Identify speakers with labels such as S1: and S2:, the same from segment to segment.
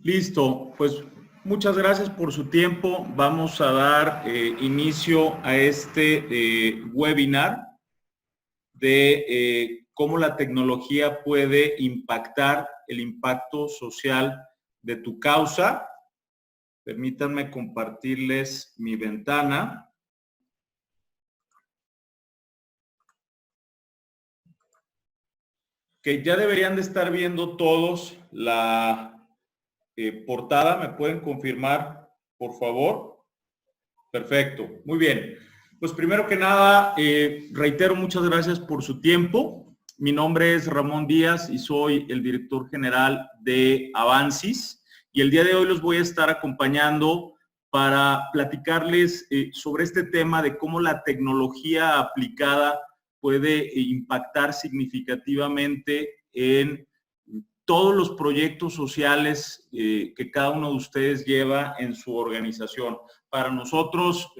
S1: Listo, pues muchas gracias por su tiempo. Vamos a dar inicio a este webinar de cómo la tecnología puede impactar el impacto social de tu causa. Permítanme compartirles mi ventana. Que ya deberían de estar viendo todos la portada. ¿Me pueden confirmar, por favor? Perfecto, muy bien. Pues primero que nada, reitero muchas gracias por su tiempo. Mi nombre es Ramón Díaz y soy el director general de Avansis. Y el día de hoy los voy a estar acompañando para platicarles sobre este tema de cómo la tecnología aplicada puede impactar significativamente en todos los proyectos sociales que cada uno de ustedes lleva en su organización. Para nosotros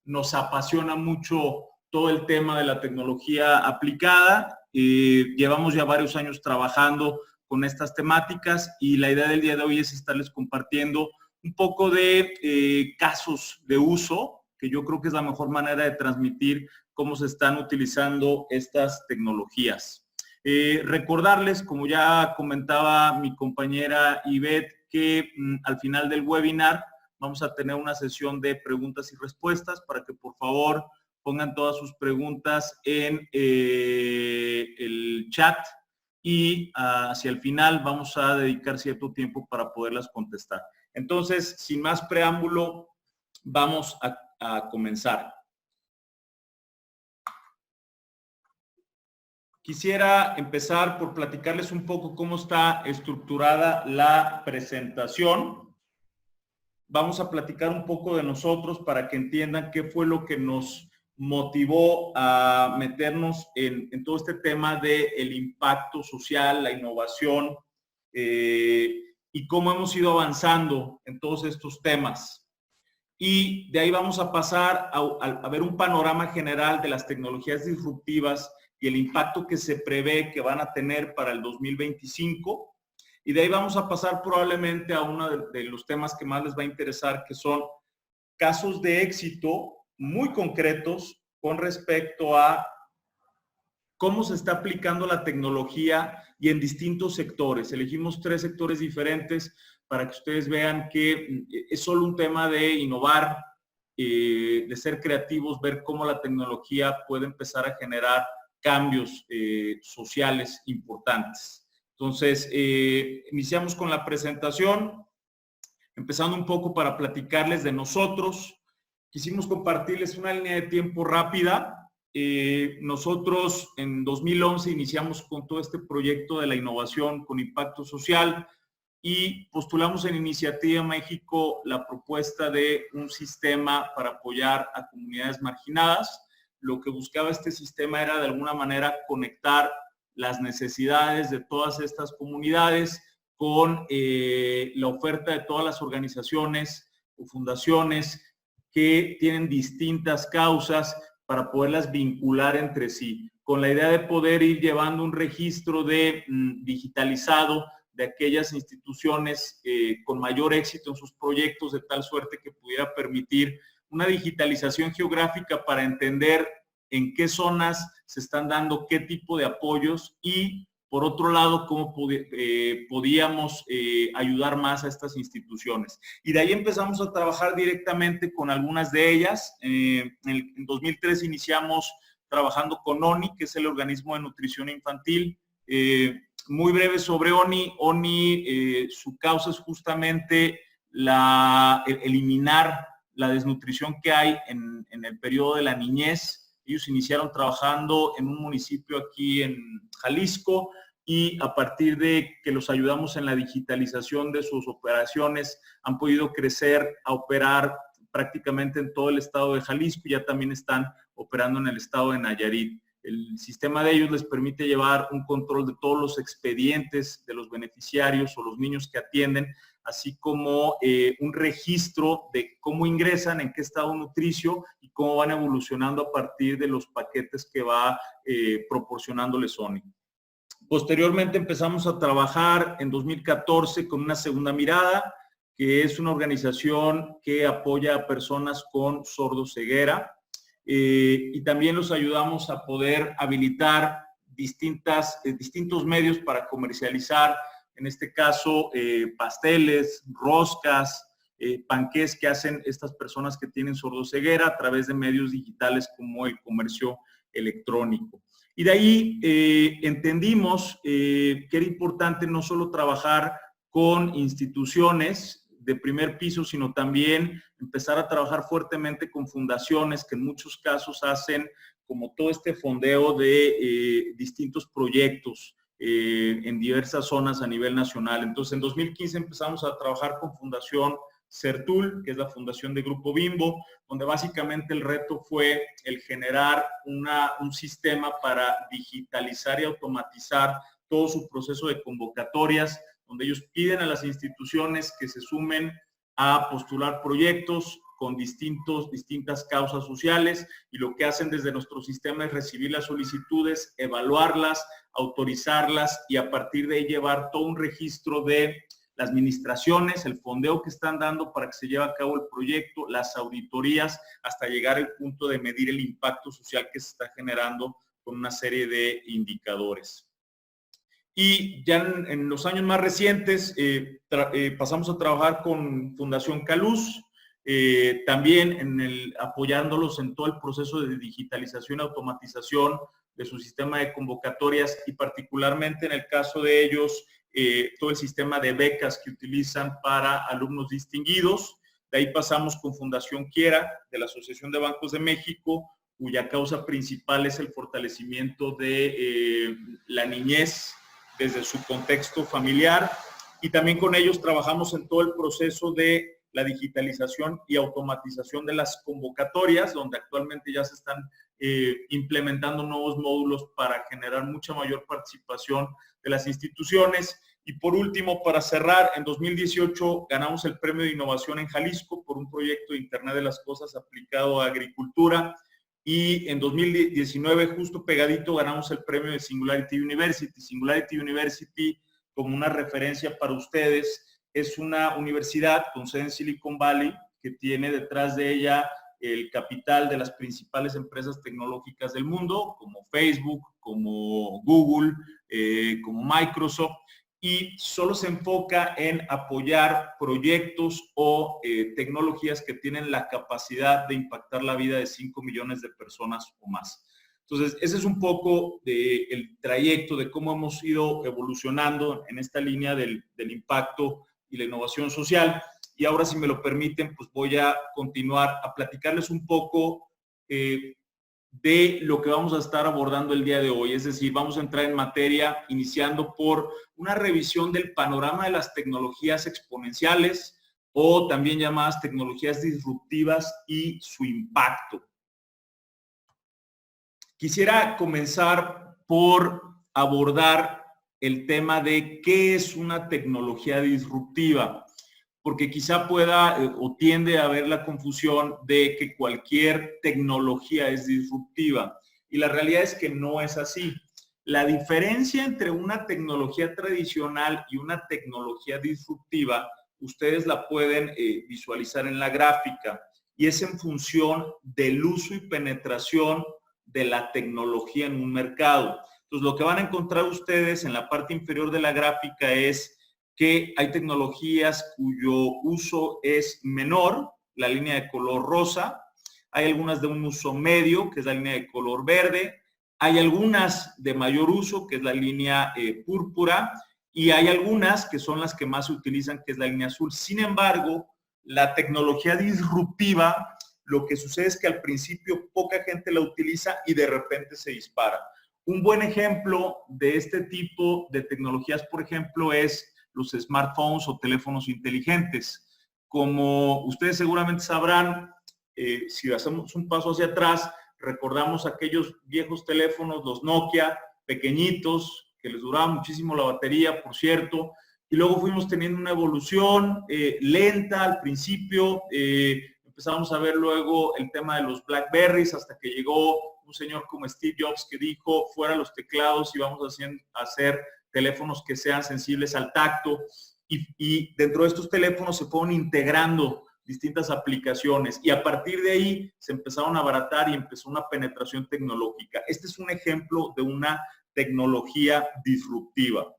S1: nos apasiona mucho todo el tema de la tecnología aplicada. Llevamos ya varios años trabajando con estas temáticas y la idea del día de hoy es estarles compartiendo un poco de casos de uso, que yo creo que es la mejor manera de transmitir cómo se están utilizando estas tecnologías. Recordarles, como ya comentaba mi compañera Ivette, que al final del webinar vamos a tener una sesión de preguntas y respuestas para que por favor pongan todas sus preguntas en el chat y hacia el final vamos a dedicar cierto tiempo para poderlas contestar. Entonces, sin más preámbulo, vamos a comenzar. Quisiera empezar por platicarles un poco cómo está estructurada la presentación. Vamos a platicar un poco de nosotros para que entiendan qué fue lo que nos motivó a meternos en todo este tema del impacto social, la innovación y cómo hemos ido avanzando en todos estos temas. Y de ahí vamos a pasar a ver un panorama general de las tecnologías disruptivas y el impacto que se prevé que van a tener para el 2025. Y de ahí vamos a pasar probablemente a uno de los temas que más les va a interesar, que son casos de éxito muy concretos con respecto a cómo se está aplicando la tecnología y en distintos sectores. Elegimos 3 sectores diferentes para que ustedes vean que es solo un tema de innovar, de ser creativos, ver cómo la tecnología puede empezar a generar cambios sociales importantes. Entonces, iniciamos con la presentación, empezando un poco para platicarles de nosotros. Quisimos compartirles una línea de tiempo rápida. Nosotros en 2011 iniciamos con todo este proyecto de la innovación con impacto social y postulamos en Iniciativa México la propuesta de un sistema para apoyar a comunidades marginadas. Lo que buscaba este sistema era de alguna manera conectar las necesidades de todas estas comunidades con la oferta de todas las organizaciones o fundaciones que tienen distintas causas para poderlas vincular entre sí, con la idea de poder ir llevando un registro digitalizado de aquellas instituciones con mayor éxito en sus proyectos, de tal suerte que pudiera permitir una digitalización geográfica para entender en qué zonas se están dando qué tipo de apoyos y, por otro lado, cómo podíamos ayudar más a estas instituciones. Y de ahí empezamos a trabajar directamente con algunas de ellas. En 2003 iniciamos trabajando con ONI, que es el organismo de nutrición infantil. Muy breve sobre ONI. ONI, su causa es justamente eliminar la desnutrición que hay en el periodo de la niñez. Ellos iniciaron trabajando en un municipio aquí en Jalisco y a partir de que los ayudamos en la digitalización de sus operaciones, han podido crecer a operar prácticamente en todo el estado de Jalisco y ya también están operando en el estado de Nayarit. El sistema de ellos les permite llevar un control de todos los expedientes de los beneficiarios o los niños que atienden, así como un registro de cómo ingresan, en qué estado nutricio y cómo van evolucionando a partir de los paquetes que va proporcionándoles ONI. Posteriormente empezamos a trabajar en 2014 con Una Segunda Mirada, que es una organización que apoya a personas con sordoceguera, y también los ayudamos a poder habilitar distintos medios para comercializar, en este caso, pasteles, roscas, panqués que hacen estas personas que tienen sordoceguera a través de medios digitales como el comercio electrónico. Y de ahí entendimos que era importante no solo trabajar con instituciones de primer piso, sino también empezar a trabajar fuertemente con fundaciones que en muchos casos hacen como todo este fondeo de distintos proyectos en diversas zonas a nivel nacional. Entonces, en 2015 empezamos a trabajar con Fundación CERTUL, que es la fundación de Grupo Bimbo, donde básicamente el reto fue el generar un sistema para digitalizar y automatizar todo su proceso de convocatorias, donde ellos piden a las instituciones que se sumen a postular proyectos con distintas causas sociales, y lo que hacen desde nuestro sistema es recibir las solicitudes, evaluarlas, autorizarlas y a partir de ahí llevar todo un registro de las administraciones, el fondeo que están dando para que se lleve a cabo el proyecto, las auditorías, hasta llegar al punto de medir el impacto social que se está generando con una serie de indicadores. Y ya en los años más recientes pasamos a trabajar con Fundación Caluz, también apoyándolos en todo el proceso de digitalización y automatización de su sistema de convocatorias y particularmente en el caso de ellos, todo el sistema de becas que utilizan para alumnos distinguidos. De ahí pasamos con Fundación Quiera, de la Asociación de Bancos de México, cuya causa principal es el fortalecimiento de la niñez desde su contexto familiar, y también con ellos trabajamos en todo el proceso de la digitalización y automatización de las convocatorias, donde actualmente ya se están implementando nuevos módulos para generar mucha mayor participación de las instituciones. Y por último, para cerrar, en 2018 ganamos el Premio de Innovación en Jalisco por un proyecto de Internet de las Cosas aplicado a agricultura. Y en 2019, justo pegadito, ganamos el premio de Singularity University. Singularity University, como una referencia para ustedes, es una universidad con sede en Silicon Valley que tiene detrás de ella el capital de las principales empresas tecnológicas del mundo, como Facebook, como Google, como Microsoft, y solo se enfoca en apoyar proyectos o tecnologías que tienen la capacidad de impactar la vida de 5 millones de personas o más. Entonces, ese es un poco el trayecto de cómo hemos ido evolucionando en esta línea del impacto y la innovación social. Y ahora, si me lo permiten, pues voy a continuar a platicarles un poco de lo que vamos a estar abordando el día de hoy. Es decir, vamos a entrar en materia iniciando por una revisión del panorama de las tecnologías exponenciales o también llamadas tecnologías disruptivas y su impacto. Quisiera comenzar por abordar el tema de qué es una tecnología disruptiva, porque quizá pueda o tiende a haber la confusión de que cualquier tecnología es disruptiva. Y la realidad es que no es así. La diferencia entre una tecnología tradicional y una tecnología disruptiva, ustedes la pueden visualizar en la gráfica, y es en función del uso y penetración de la tecnología en un mercado. Entonces, lo que van a encontrar ustedes en la parte inferior de la gráfica es que hay tecnologías cuyo uso es menor, la línea de color rosa, hay algunas de un uso medio, que es la línea de color verde, hay algunas de mayor uso, que es la línea púrpura, y hay algunas que son las que más se utilizan, que es la línea azul. Sin embargo, la tecnología disruptiva, lo que sucede es que al principio poca gente la utiliza y de repente se dispara. Un buen ejemplo de este tipo de tecnologías, por ejemplo, es los smartphones o teléfonos inteligentes. Como ustedes seguramente sabrán, si hacemos un paso hacia atrás, recordamos aquellos viejos teléfonos, los Nokia, pequeñitos, que les duraba muchísimo la batería, por cierto, y luego fuimos teniendo una evolución lenta al principio, empezamos a ver luego el tema de los Blackberries hasta que llegó un señor como Steve Jobs que dijo, fuera los teclados y vamos a hacer teléfonos que sean sensibles al tacto. Y dentro de estos teléfonos se fueron integrando distintas aplicaciones y a partir de ahí se empezaron a abaratar y empezó una penetración tecnológica. Este es un ejemplo de una tecnología disruptiva.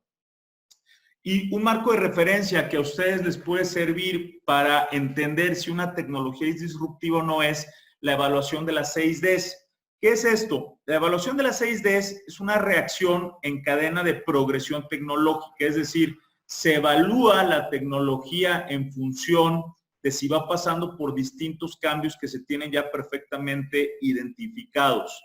S1: Y un marco de referencia que a ustedes les puede servir para entender si una tecnología es disruptiva o no es la evaluación de las 6 Ds. ¿Qué es esto? La evaluación de las 6 Ds es una reacción en cadena de progresión tecnológica, es decir, se evalúa la tecnología en función de si va pasando por distintos cambios que se tienen ya perfectamente identificados.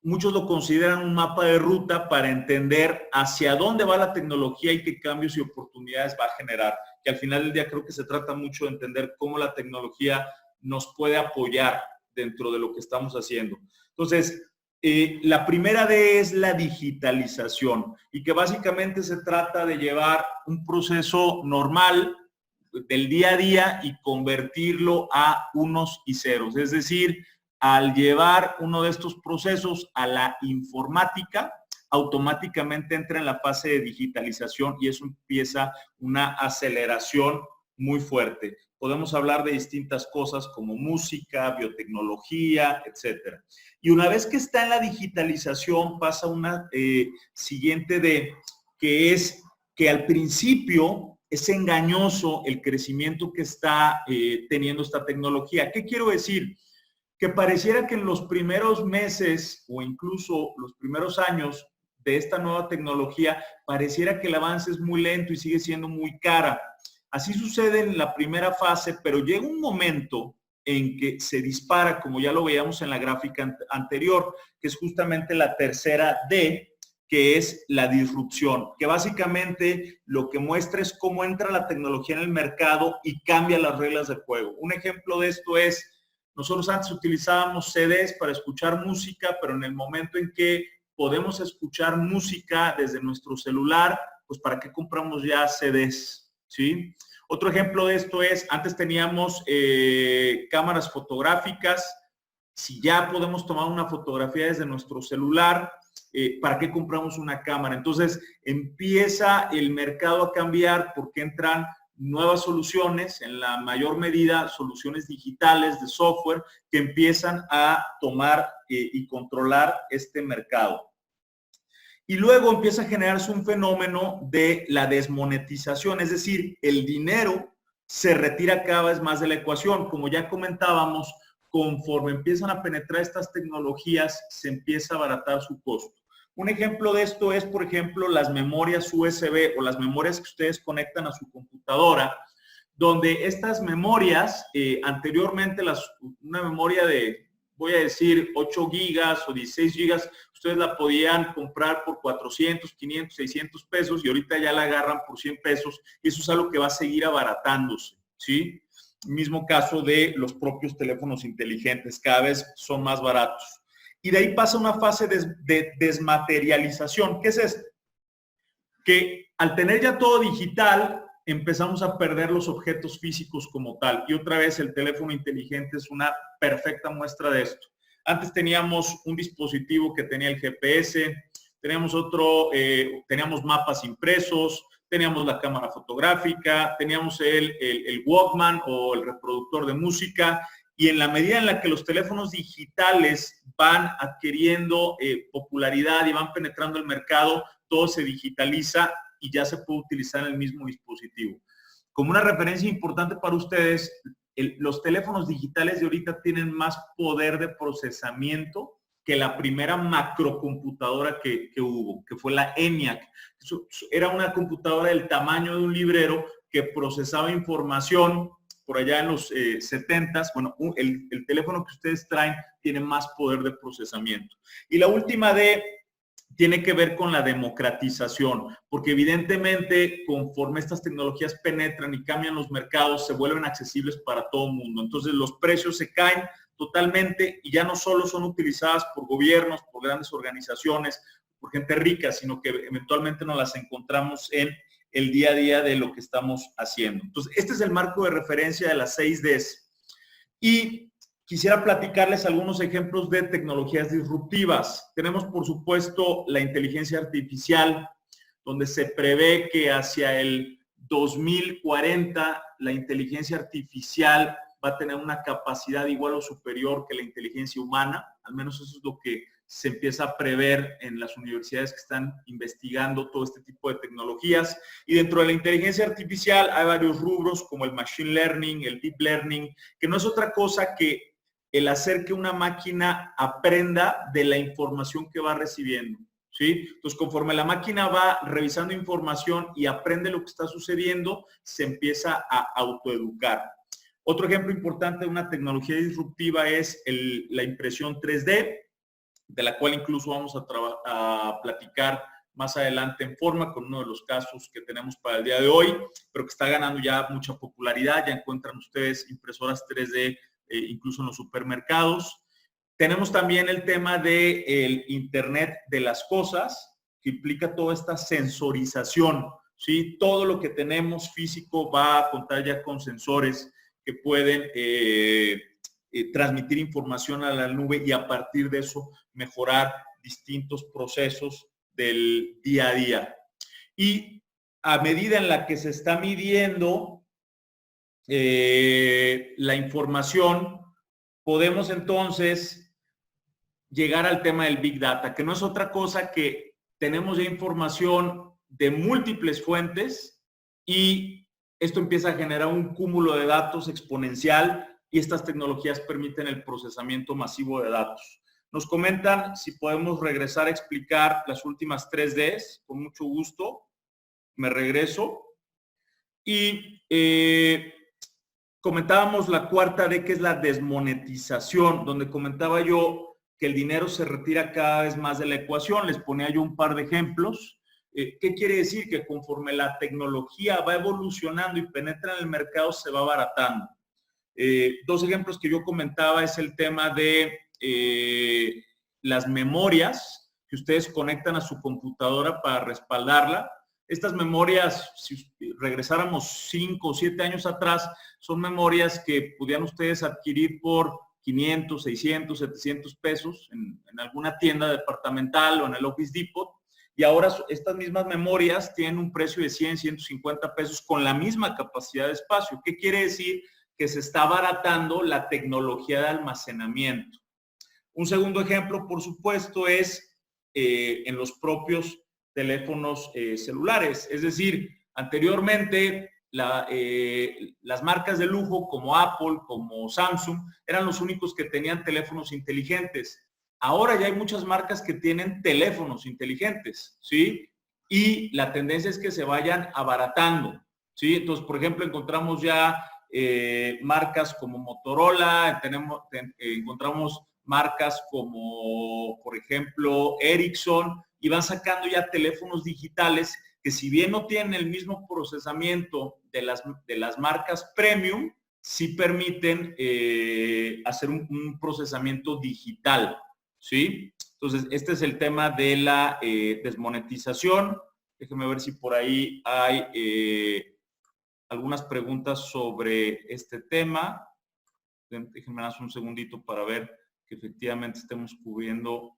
S1: Muchos lo consideran un mapa de ruta para entender hacia dónde va la tecnología y qué cambios y oportunidades va a generar. Que al final del día creo que se trata mucho de entender cómo la tecnología nos puede apoyar dentro de lo que estamos haciendo. Entonces, la primera D es la digitalización y que básicamente se trata de llevar un proceso normal del día a día y convertirlo a unos y ceros. Es decir, al llevar uno de estos procesos a la informática, automáticamente entra en la fase de digitalización y eso empieza una aceleración muy fuerte. Podemos hablar de distintas cosas como música, biotecnología, etcétera. Y una vez que está en la digitalización pasa una siguiente D, que es que al principio es engañoso el crecimiento que está teniendo esta tecnología. ¿Qué quiero decir? Que pareciera que en los primeros meses o incluso los primeros años de esta nueva tecnología, pareciera que el avance es muy lento y sigue siendo muy cara. Así sucede en la primera fase, pero llega un momento en que se dispara, como ya lo veíamos en la gráfica anterior, que es justamente la tercera D, que es la disrupción, que básicamente lo que muestra es cómo entra la tecnología en el mercado y cambia las reglas del juego. Un ejemplo de esto es, nosotros antes utilizábamos CDs para escuchar música, pero en el momento en que podemos escuchar música desde nuestro celular, pues ¿para qué compramos ya CDs? ¿Sí? Otro ejemplo de esto es, antes teníamos cámaras fotográficas, si ya podemos tomar una fotografía desde nuestro celular, ¿para qué compramos una cámara? Entonces empieza el mercado a cambiar porque entran nuevas soluciones, en la mayor medida soluciones digitales de software que empiezan a tomar y controlar este mercado. Y luego empieza a generarse un fenómeno de la desmonetización, es decir, el dinero se retira cada vez más de la ecuación. Como ya comentábamos, conforme empiezan a penetrar estas tecnologías, se empieza a abaratar su costo. Un ejemplo de esto es, por ejemplo, las memorias USB o las memorias que ustedes conectan a su computadora, donde estas memorias, anteriormente una memoria de, voy a decir, 8 gigas o 16 gigas, ustedes la podían comprar por 400, 500, 600 pesos y ahorita ya la agarran por 100 pesos y eso es algo que va a seguir abaratándose, ¿sí? Mismo caso de los propios teléfonos inteligentes, cada vez son más baratos. Y de ahí pasa una fase de desmaterialización. ¿Qué es esto? Que al tener ya todo digital, empezamos a perder los objetos físicos como tal. Y otra vez el teléfono inteligente es una perfecta muestra de esto. Antes teníamos un dispositivo que tenía el GPS, teníamos teníamos mapas impresos, teníamos la cámara fotográfica, teníamos el Walkman o el reproductor de música, y en la medida en la que los teléfonos digitales van adquiriendo popularidad y van penetrando el mercado, todo se digitaliza y ya se puede utilizar en el mismo dispositivo. Como una referencia importante para ustedes, los teléfonos digitales de ahorita tienen más poder de procesamiento que la primera macrocomputadora que hubo, que fue la ENIAC. Era una computadora del tamaño de un librero que procesaba información por allá en los 70s. Bueno, el teléfono que ustedes traen tiene más poder de procesamiento. Y la última D tiene que ver con la democratización, porque evidentemente conforme estas tecnologías penetran y cambian los mercados, se vuelven accesibles para todo el mundo. Entonces los precios se caen totalmente y ya no solo son utilizadas por gobiernos, por grandes organizaciones, por gente rica, sino que eventualmente nos las encontramos en el día a día de lo que estamos haciendo. Entonces, este es el marco de referencia de las 6 Ds. Y quisiera platicarles algunos ejemplos de tecnologías disruptivas. Tenemos, por supuesto, la inteligencia artificial, donde se prevé que hacia el 2040 la inteligencia artificial va a tener una capacidad igual o superior que la inteligencia humana. Al menos eso es lo que se empieza a prever en las universidades que están investigando todo este tipo de tecnologías. Y dentro de la inteligencia artificial hay varios rubros como el machine learning, el deep learning, que no es otra cosa que el hacer que una máquina aprenda de la información que va recibiendo, ¿sí? Entonces, conforme la máquina va revisando información y aprende lo que está sucediendo, se empieza a autoeducar. Otro ejemplo importante de una tecnología disruptiva es la impresión 3D, de la cual incluso vamos a platicar más adelante en forma con uno de los casos que tenemos para el día de hoy, pero que está ganando ya mucha popularidad. Ya encuentran ustedes impresoras 3D incluso en los supermercados. Tenemos también el tema del Internet de las cosas, que implica toda esta sensorización, ¿sí? Todo lo que tenemos físico va a contar ya con sensores que pueden transmitir información a la nube y a partir de eso mejorar distintos procesos del día a día. Y a medida en la que se está midiendo la información, podemos entonces llegar al tema del Big Data, que no es otra cosa que tenemos ya información de múltiples fuentes y esto empieza a generar un cúmulo de datos exponencial y estas tecnologías permiten el procesamiento masivo de datos. Nos comentan si podemos regresar a explicar las últimas 3Ds, con mucho gusto. Me regreso. Y comentábamos la cuarta D, que es la desmonetización, donde comentaba yo que el dinero se retira cada vez más de la ecuación. Les ponía yo un par de ejemplos. ¿Qué quiere decir? Que conforme la tecnología va evolucionando y penetra en el mercado, se va abaratando. Dos ejemplos que yo comentaba es el tema de las memorias que ustedes conectan a su computadora para respaldarla. Estas memorias, si regresáramos 5 o 7 años atrás, son memorias que pudieran ustedes adquirir por 500, 600, 700 pesos en alguna tienda departamental o en el Office Depot. Y ahora estas mismas memorias tienen un precio de 100, 150 pesos con la misma capacidad de espacio. ¿Qué quiere decir? Que se está abaratando la tecnología de almacenamiento. Un segundo ejemplo, por supuesto, es en los propios teléfonos celulares. Es decir, anteriormente las marcas de lujo como Apple, como Samsung, eran los únicos que tenían teléfonos inteligentes. Ahora ya hay muchas marcas que tienen teléfonos inteligentes, ¿sí? Y la tendencia es que se vayan abaratando, ¿sí? Entonces, por ejemplo, encontramos ya marcas como Motorola, encontramos marcas como, por ejemplo, Ericsson, y van sacando ya teléfonos digitales que, si bien no tienen el mismo procesamiento de las marcas premium, sí permiten hacer un procesamiento digital, ¿sí? Entonces, este es el tema de la desmonetización. Déjenme ver si por ahí hay algunas preguntas sobre este tema. Déjenme dar un segundito para ver que efectivamente estemos cubriendo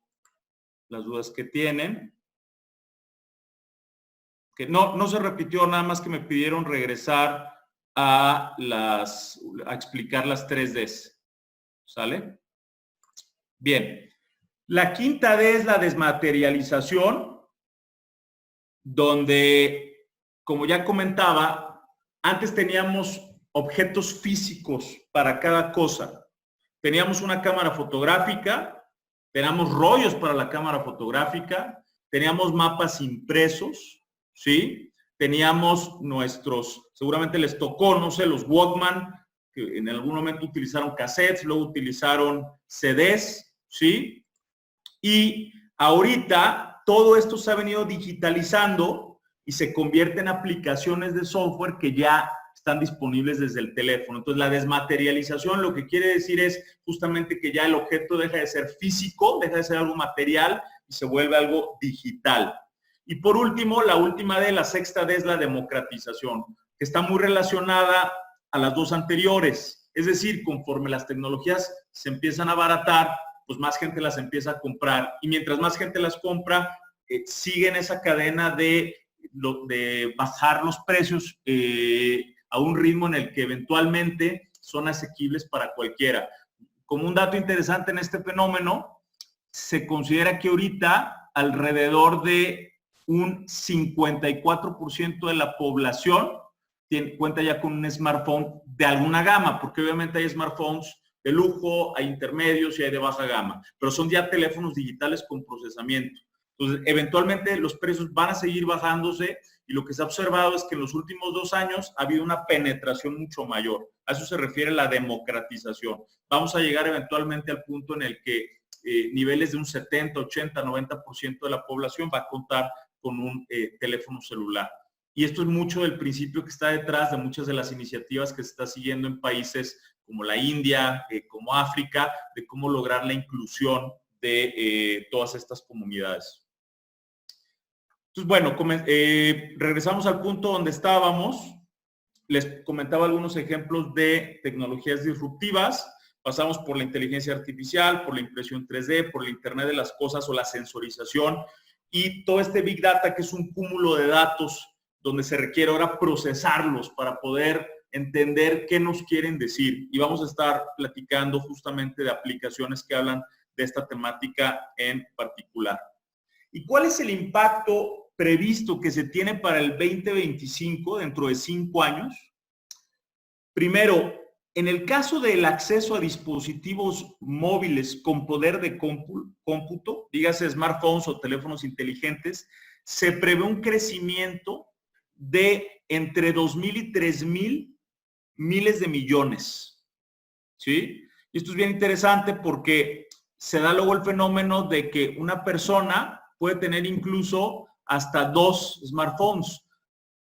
S1: las dudas que tienen. Que no se repitió, nada más que me pidieron regresar a explicar las 3Ds. ¿Sale? Bien. La quinta D es la desmaterialización, donde, como ya comentaba, antes teníamos objetos físicos para cada cosa. Teníamos una cámara fotográfica, teníamos rollos para la cámara fotográfica, teníamos mapas impresos, ¿sí? Teníamos seguramente les tocó, no sé, los Walkman, que en algún momento utilizaron cassettes, luego utilizaron CDs, ¿sí? Y ahorita todo esto se ha venido digitalizando y se convierte en aplicaciones de software que ya están disponibles desde el teléfono. Entonces, la desmaterialización lo que quiere decir es justamente que ya el objeto deja de ser físico, deja de ser algo material y se vuelve algo digital. Y por último, la última D, la sexta D, es la democratización, que está muy relacionada a las dos anteriores. Es decir, conforme las tecnologías se empiezan a abaratar, pues más gente las empieza a comprar. Y mientras más gente las compra, siguen esa cadena de bajar los precios a un ritmo en el que eventualmente son asequibles para cualquiera. Como un dato interesante en este fenómeno, se considera que ahorita alrededor de un 54% de la población cuenta ya con un smartphone de alguna gama, porque obviamente hay smartphones de lujo, hay intermedios y hay de baja gama, pero son ya teléfonos digitales con procesamiento. Entonces, eventualmente los precios van a seguir bajándose y lo que se ha observado es que en los últimos 2 años ha habido una penetración mucho mayor. A eso se refiere la democratización. Vamos a llegar eventualmente al punto en el que niveles de un 70, 80, 90% de la población va a contar con un teléfono celular. Y esto es mucho del principio que está detrás de muchas de las iniciativas que se está siguiendo en países como la India, como África, de cómo lograr la inclusión de todas estas comunidades. Entonces, bueno, regresamos al punto donde estábamos. Les comentaba algunos ejemplos de tecnologías disruptivas. Pasamos por la inteligencia artificial, por la impresión 3D, por el Internet de las cosas o la sensorización y todo este Big Data, que es un cúmulo de datos donde se requiere ahora procesarlos para poder entender qué nos quieren decir. Y vamos a estar platicando justamente de aplicaciones que hablan de esta temática en particular. ¿Y cuál es el impacto previsto que se tiene para el 2025, dentro de 5 años? Primero, en el caso del acceso a dispositivos móviles con poder de cómputo, dígase smartphones o teléfonos inteligentes, se prevé un crecimiento de entre 2,000 y 3,000 miles de millones. ¿Sí? Y esto es bien interesante porque se da luego el fenómeno de que una persona puede tener incluso hasta 2 smartphones.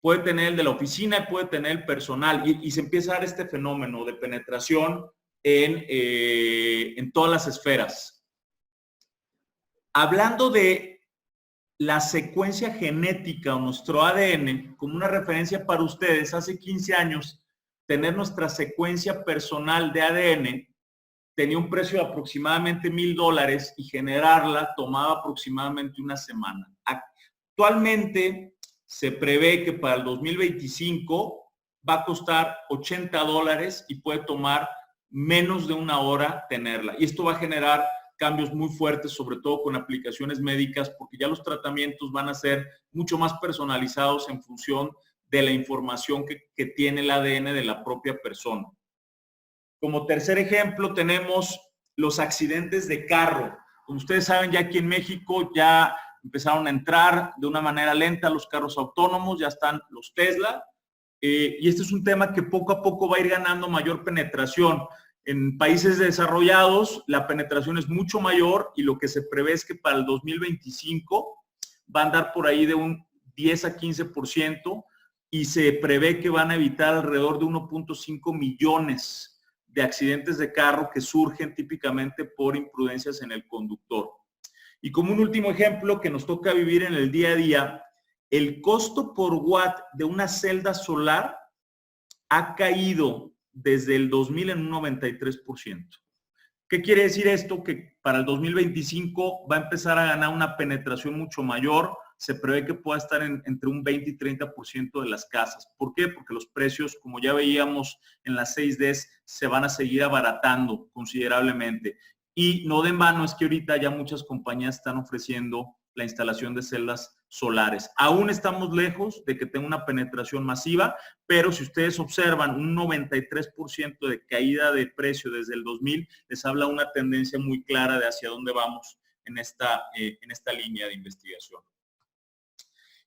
S1: Puede tener el de la oficina y puede tener el personal. Y se empieza a dar este fenómeno de penetración en todas las esferas. Hablando de la secuencia genética o nuestro ADN, como una referencia para ustedes, hace 15 años, tener nuestra secuencia personal de ADN tenía un precio de aproximadamente $1,000 y generarla tomaba aproximadamente una semana. Actualmente se prevé que para el 2025 va a costar $80 y puede tomar menos de 1 hora tenerla. Y esto va a generar cambios muy fuertes, sobre todo con aplicaciones médicas, porque ya los tratamientos van a ser mucho más personalizados en función de la información que tiene el ADN de la propia persona. Como tercer ejemplo tenemos los accidentes de carro. Como ustedes saben, ya aquí en México ya empezaron a entrar de una manera lenta los carros autónomos, ya están los Tesla, y este es un tema que poco a poco va a ir ganando mayor penetración. En países desarrollados la penetración es mucho mayor y lo que se prevé es que para el 2025 va a andar por ahí de un 10 a 15% y se prevé que van a evitar alrededor de 1.5 millones de accidentes de carro que surgen típicamente por imprudencias en el conductor. Y como un último ejemplo que nos toca vivir en el día a día, el costo por watt de una celda solar ha caído desde el 2000 en un 93%. ¿Qué quiere decir esto? Que para el 2025 va a empezar a ganar una penetración mucho mayor. Se prevé que pueda estar entre un 20 y 30% de las casas. ¿Por qué? Porque los precios, como ya veíamos en las 6Ds, se van a seguir abaratando considerablemente. Y no de en vano es que ahorita ya muchas compañías están ofreciendo la instalación de celdas solares. Aún estamos lejos de que tenga una penetración masiva, pero si ustedes observan un 93% de caída de precio desde el 2000, les habla una tendencia muy clara de hacia dónde vamos en esta línea de investigación.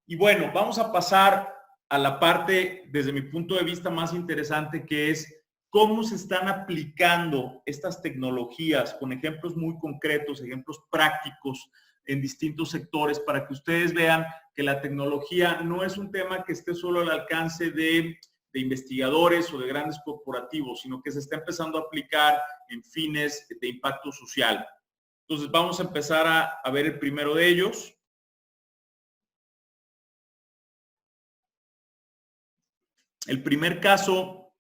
S1: Y bueno, vamos a pasar a la parte, desde mi punto de vista, más interesante, que es cómo se están aplicando estas tecnologías con ejemplos muy concretos, ejemplos prácticos en distintos sectores, para que ustedes vean que la tecnología no es un tema que esté solo al alcance de investigadores o de grandes corporativos, sino que se está empezando a aplicar en fines de impacto social. Entonces vamos a empezar a ver el primero de ellos. El primer caso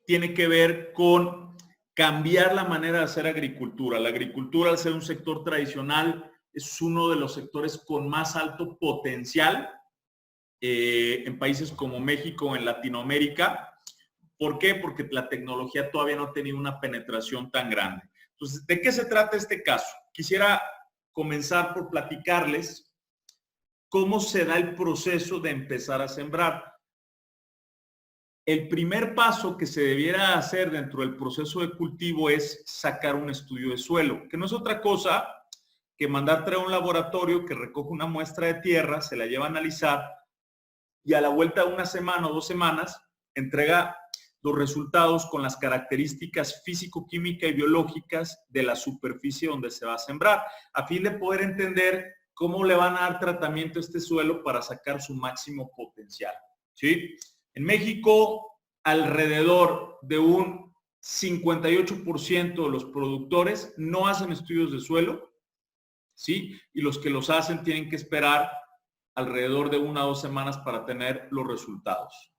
S1: tiene que ver con cambiar la manera de hacer agricultura. La agricultura, al ser un sector tradicional, es uno de los sectores con más alto potencial en países como México, en Latinoamérica. ¿Por qué? Porque la tecnología todavía no ha tenido una penetración tan grande. Entonces, ¿de qué se trata este caso? Quisiera comenzar por platicarles cómo se da el proceso de empezar a sembrar. El primer paso que se debiera hacer dentro del proceso de cultivo es sacar un estudio de suelo, que no es otra cosa que mandar traer a un laboratorio que recoge una muestra de tierra, se la lleva a analizar y a la vuelta de una semana o 2 semanas entrega los resultados con las características físico-química y biológicas de la superficie donde se va a sembrar, a fin de poder entender cómo le van a dar tratamiento a este suelo para sacar su máximo potencial, ¿sí? En México, alrededor de un 58% de los productores no hacen estudios de suelo, ¿sí? Y los que los hacen tienen que esperar alrededor de 1 o 2 semanas para tener los resultados.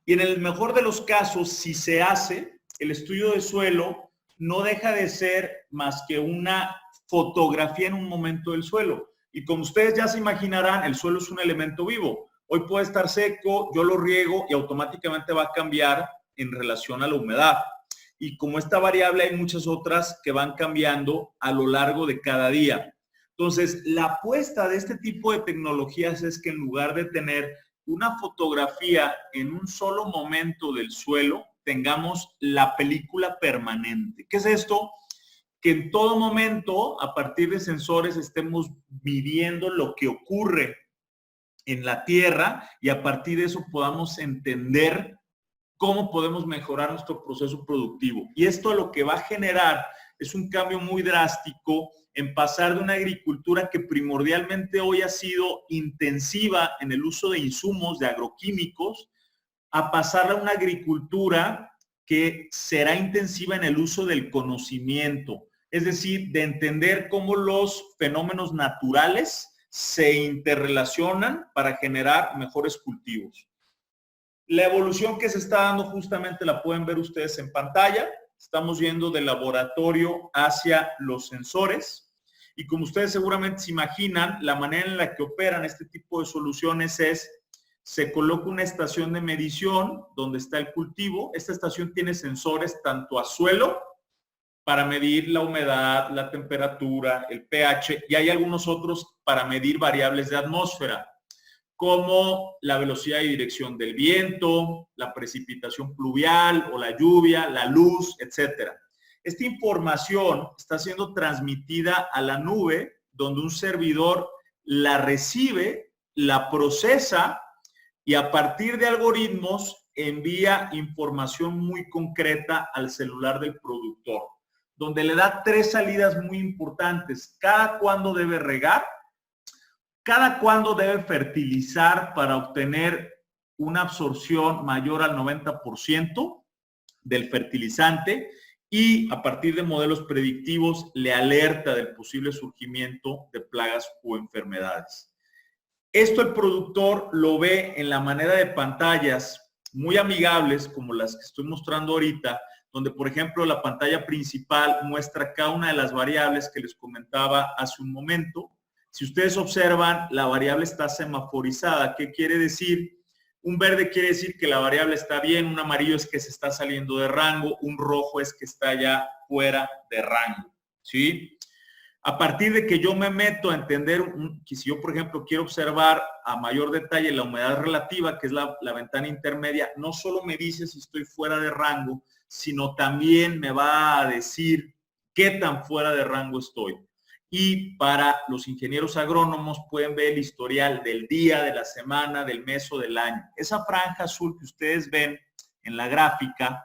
S1: Y en el mejor de los casos, si se hace, el estudio de suelo no deja de ser más que una fotografía en un momento del suelo. Y como ustedes ya se imaginarán, el suelo es un elemento vivo. Hoy puede estar seco, yo lo riego y automáticamente va a cambiar en relación a la humedad. Y como esta variable hay muchas otras que van cambiando a lo largo de cada día. Entonces, la apuesta de este tipo de tecnologías es que en lugar de tener una fotografía en un solo momento del suelo, tengamos la película permanente. ¿Qué es esto? Que en todo momento, a partir de sensores, estemos midiendo lo que ocurre en la tierra y a partir de eso podamos entender cómo podemos mejorar nuestro proceso productivo. Y esto lo que va a generar es un cambio muy drástico en pasar de una agricultura que primordialmente hoy ha sido intensiva en el uso de insumos, de agroquímicos, a pasar a una agricultura que será intensiva en el uso del conocimiento, es decir, de entender cómo los fenómenos naturales se interrelacionan para generar mejores cultivos. La evolución que se está dando justamente la pueden ver ustedes en pantalla. Estamos yendo del laboratorio hacia los sensores y como ustedes seguramente se imaginan, la manera en la que operan este tipo de soluciones es, se coloca una estación de medición donde está el cultivo. Esta estación tiene sensores tanto a suelo para medir la humedad, la temperatura, el pH y hay algunos otros para medir variables de atmósfera como la velocidad y dirección del viento, la precipitación pluvial o la lluvia, la luz, etcétera. Esta información está siendo transmitida a la nube, donde un servidor la recibe, la procesa y a partir de algoritmos envía información muy concreta al celular del productor, donde le da 3 salidas muy importantes. Cada cuándo debe regar, cada cuándo debe fertilizar para obtener una absorción mayor al 90% del fertilizante y a partir de modelos predictivos le alerta del posible surgimiento de plagas o enfermedades. Esto el productor lo ve en la manera de pantallas muy amigables como las que estoy mostrando ahorita, donde por ejemplo la pantalla principal muestra cada una de las variables que les comentaba hace un momento. Si ustedes observan, la variable está semaforizada. ¿Qué quiere decir? Un verde quiere decir que la variable está bien, un amarillo es que se está saliendo de rango, un rojo es que está ya fuera de rango, ¿sí? A partir de que yo me meto a entender, que si yo, por ejemplo, quiero observar a mayor detalle la humedad relativa, que es la ventana intermedia, no solo me dice si estoy fuera de rango, sino también me va a decir qué tan fuera de rango estoy. Y para los ingenieros agrónomos pueden ver el historial del día, de la semana, del mes o del año. Esa franja azul que ustedes ven en la gráfica,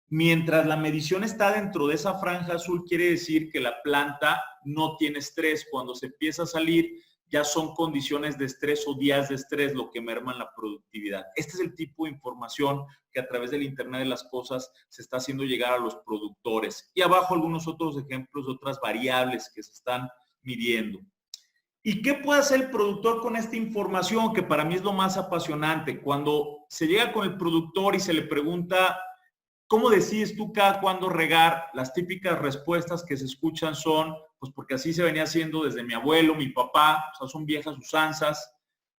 S1: mientras la medición está dentro de esa franja azul, quiere decir que la planta no tiene estrés. Cuando se empieza a salir, ya son condiciones de estrés o días de estrés lo que merman la productividad. Este es el tipo de información que a través del Internet de las Cosas se está haciendo llegar a los productores. Y abajo algunos otros ejemplos de otras variables que se están midiendo. ¿Y qué puede hacer el productor con esta información? Que para mí es lo más apasionante. Cuando se llega con el productor y se le pregunta ¿Cómo decides tú cada cuándo regar? Las típicas respuestas que se escuchan son, pues porque así se venía haciendo desde mi abuelo, mi papá, o sea, son viejas usanzas,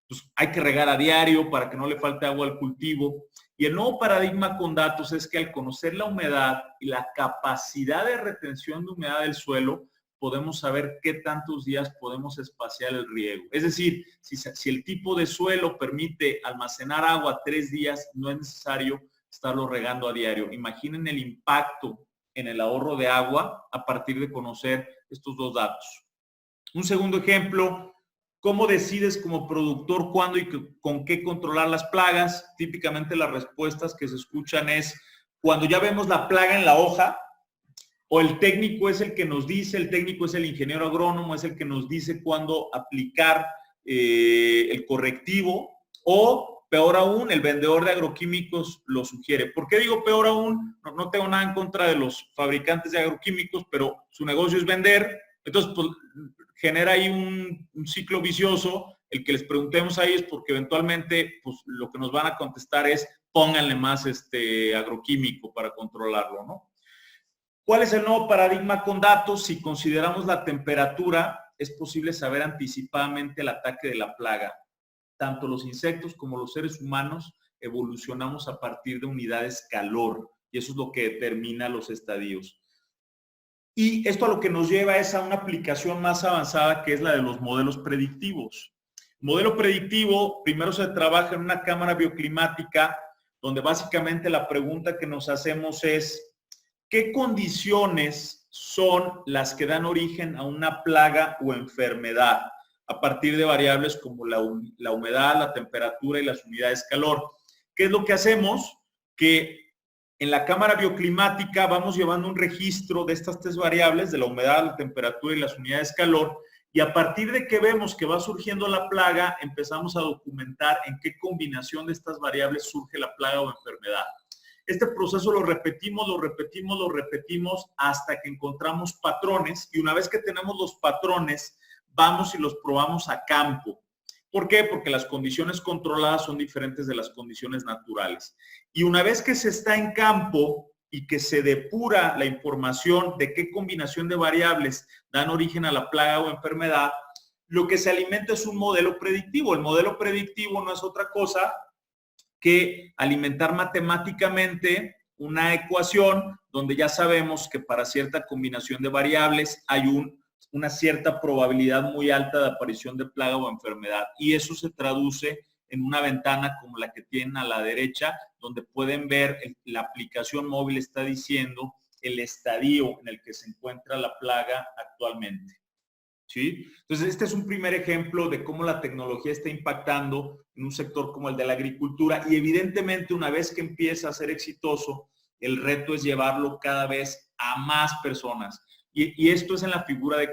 S1: pues hay que regar a diario para que no le falte agua al cultivo. Y el nuevo paradigma con datos es que al conocer la humedad y la capacidad de retención de humedad del suelo, podemos saber qué tantos días podemos espaciar el riego. Es decir, si el tipo de suelo permite almacenar agua 3 días, no es necesario estarlo regando a diario. Imaginen el impacto en el ahorro de agua a partir de conocer estos dos datos. Un segundo ejemplo, ¿cómo decides como productor cuándo y con qué controlar las plagas? Típicamente las respuestas que se escuchan es cuando ya vemos la plaga en la hoja, o el técnico es el que nos dice, el técnico es el ingeniero agrónomo, es el que nos dice cuándo aplicar el correctivo, o peor aún, el vendedor de agroquímicos lo sugiere. ¿Por qué digo peor aún? No tengo nada en contra de los fabricantes de agroquímicos, pero su negocio es vender, entonces pues, genera ahí un ciclo vicioso. El que les preguntemos ahí es porque eventualmente pues, lo que nos van a contestar es pónganle más agroquímico para controlarlo, ¿no? ¿Cuál es el nuevo paradigma con datos? Si consideramos la temperatura, es posible saber anticipadamente el ataque de la plaga. Tanto los insectos como los seres humanos evolucionamos a partir de unidades calor, y eso es lo que determina los estadios. Y esto a lo que nos lleva es a una aplicación más avanzada, que es la de los modelos predictivos. Modelo predictivo, primero se trabaja en una cámara bioclimática, donde básicamente la pregunta que nos hacemos es, ¿qué condiciones son las que dan origen a una plaga o enfermedad? A partir de variables como la humedad, la temperatura y las unidades calor. ¿Qué es lo que hacemos? Que en la cámara bioclimática vamos llevando un registro de estas 3 variables, de la humedad, la temperatura y las unidades calor, y a partir de que vemos que va surgiendo la plaga, empezamos a documentar en qué combinación de estas variables surge la plaga o enfermedad. Este proceso lo repetimos hasta que encontramos patrones, y una vez que tenemos los patrones, vamos y los probamos a campo. ¿Por qué? Porque las condiciones controladas son diferentes de las condiciones naturales. Y una vez que se está en campo y que se depura la información de qué combinación de variables dan origen a la plaga o enfermedad, lo que se alimenta es un modelo predictivo. El modelo predictivo no es otra cosa que alimentar matemáticamente una ecuación donde ya sabemos que para cierta combinación de variables hay una cierta probabilidad muy alta de aparición de plaga o enfermedad. Y eso se traduce en una ventana como la que tienen a la derecha, donde pueden ver la aplicación móvil está diciendo el estadio en el que se encuentra la plaga actualmente. ¿Sí? Entonces, este es un primer ejemplo de cómo la tecnología está impactando en un sector como el de la agricultura, y evidentemente una vez que empieza a ser exitoso, el reto es llevarlo cada vez a más personas. Y esto es en la figura de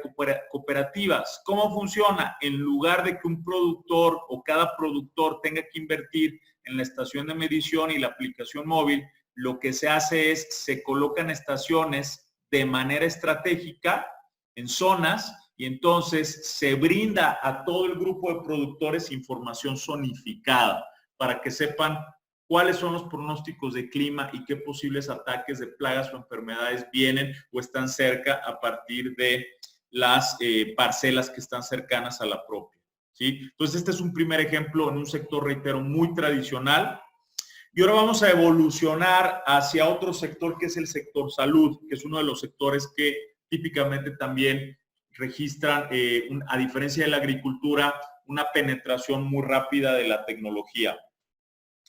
S1: cooperativas. ¿Cómo funciona? En lugar de que un productor o cada productor tenga que invertir en la estación de medición y la aplicación móvil, lo que se hace es se colocan estaciones de manera estratégica en zonas, y entonces se brinda a todo el grupo de productores información zonificada para que sepan cuáles son los pronósticos de clima y qué posibles ataques de plagas o enfermedades vienen o están cerca a partir de las parcelas que están cercanas a la propia. ¿Sí? Entonces, este es un primer ejemplo en un sector, reitero, muy tradicional. Y ahora vamos a evolucionar hacia otro sector, que es el sector salud, que es uno de los sectores que típicamente también registran, a diferencia de la agricultura, una penetración muy rápida de la tecnología.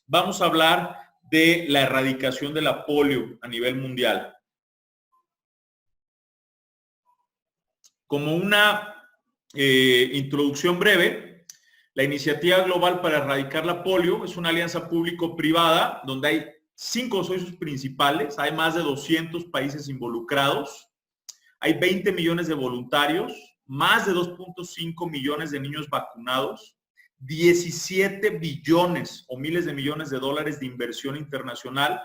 S1: Vamos a hablar de la erradicación de la polio a nivel mundial. Como una introducción breve, la Iniciativa Global para Erradicar la Polio es una alianza público-privada donde hay 5 socios principales, hay más de 200 países involucrados, hay 20 millones de voluntarios, más de 2.5 millones de niños vacunados, 17 billones o miles de millones de dólares de inversión internacional,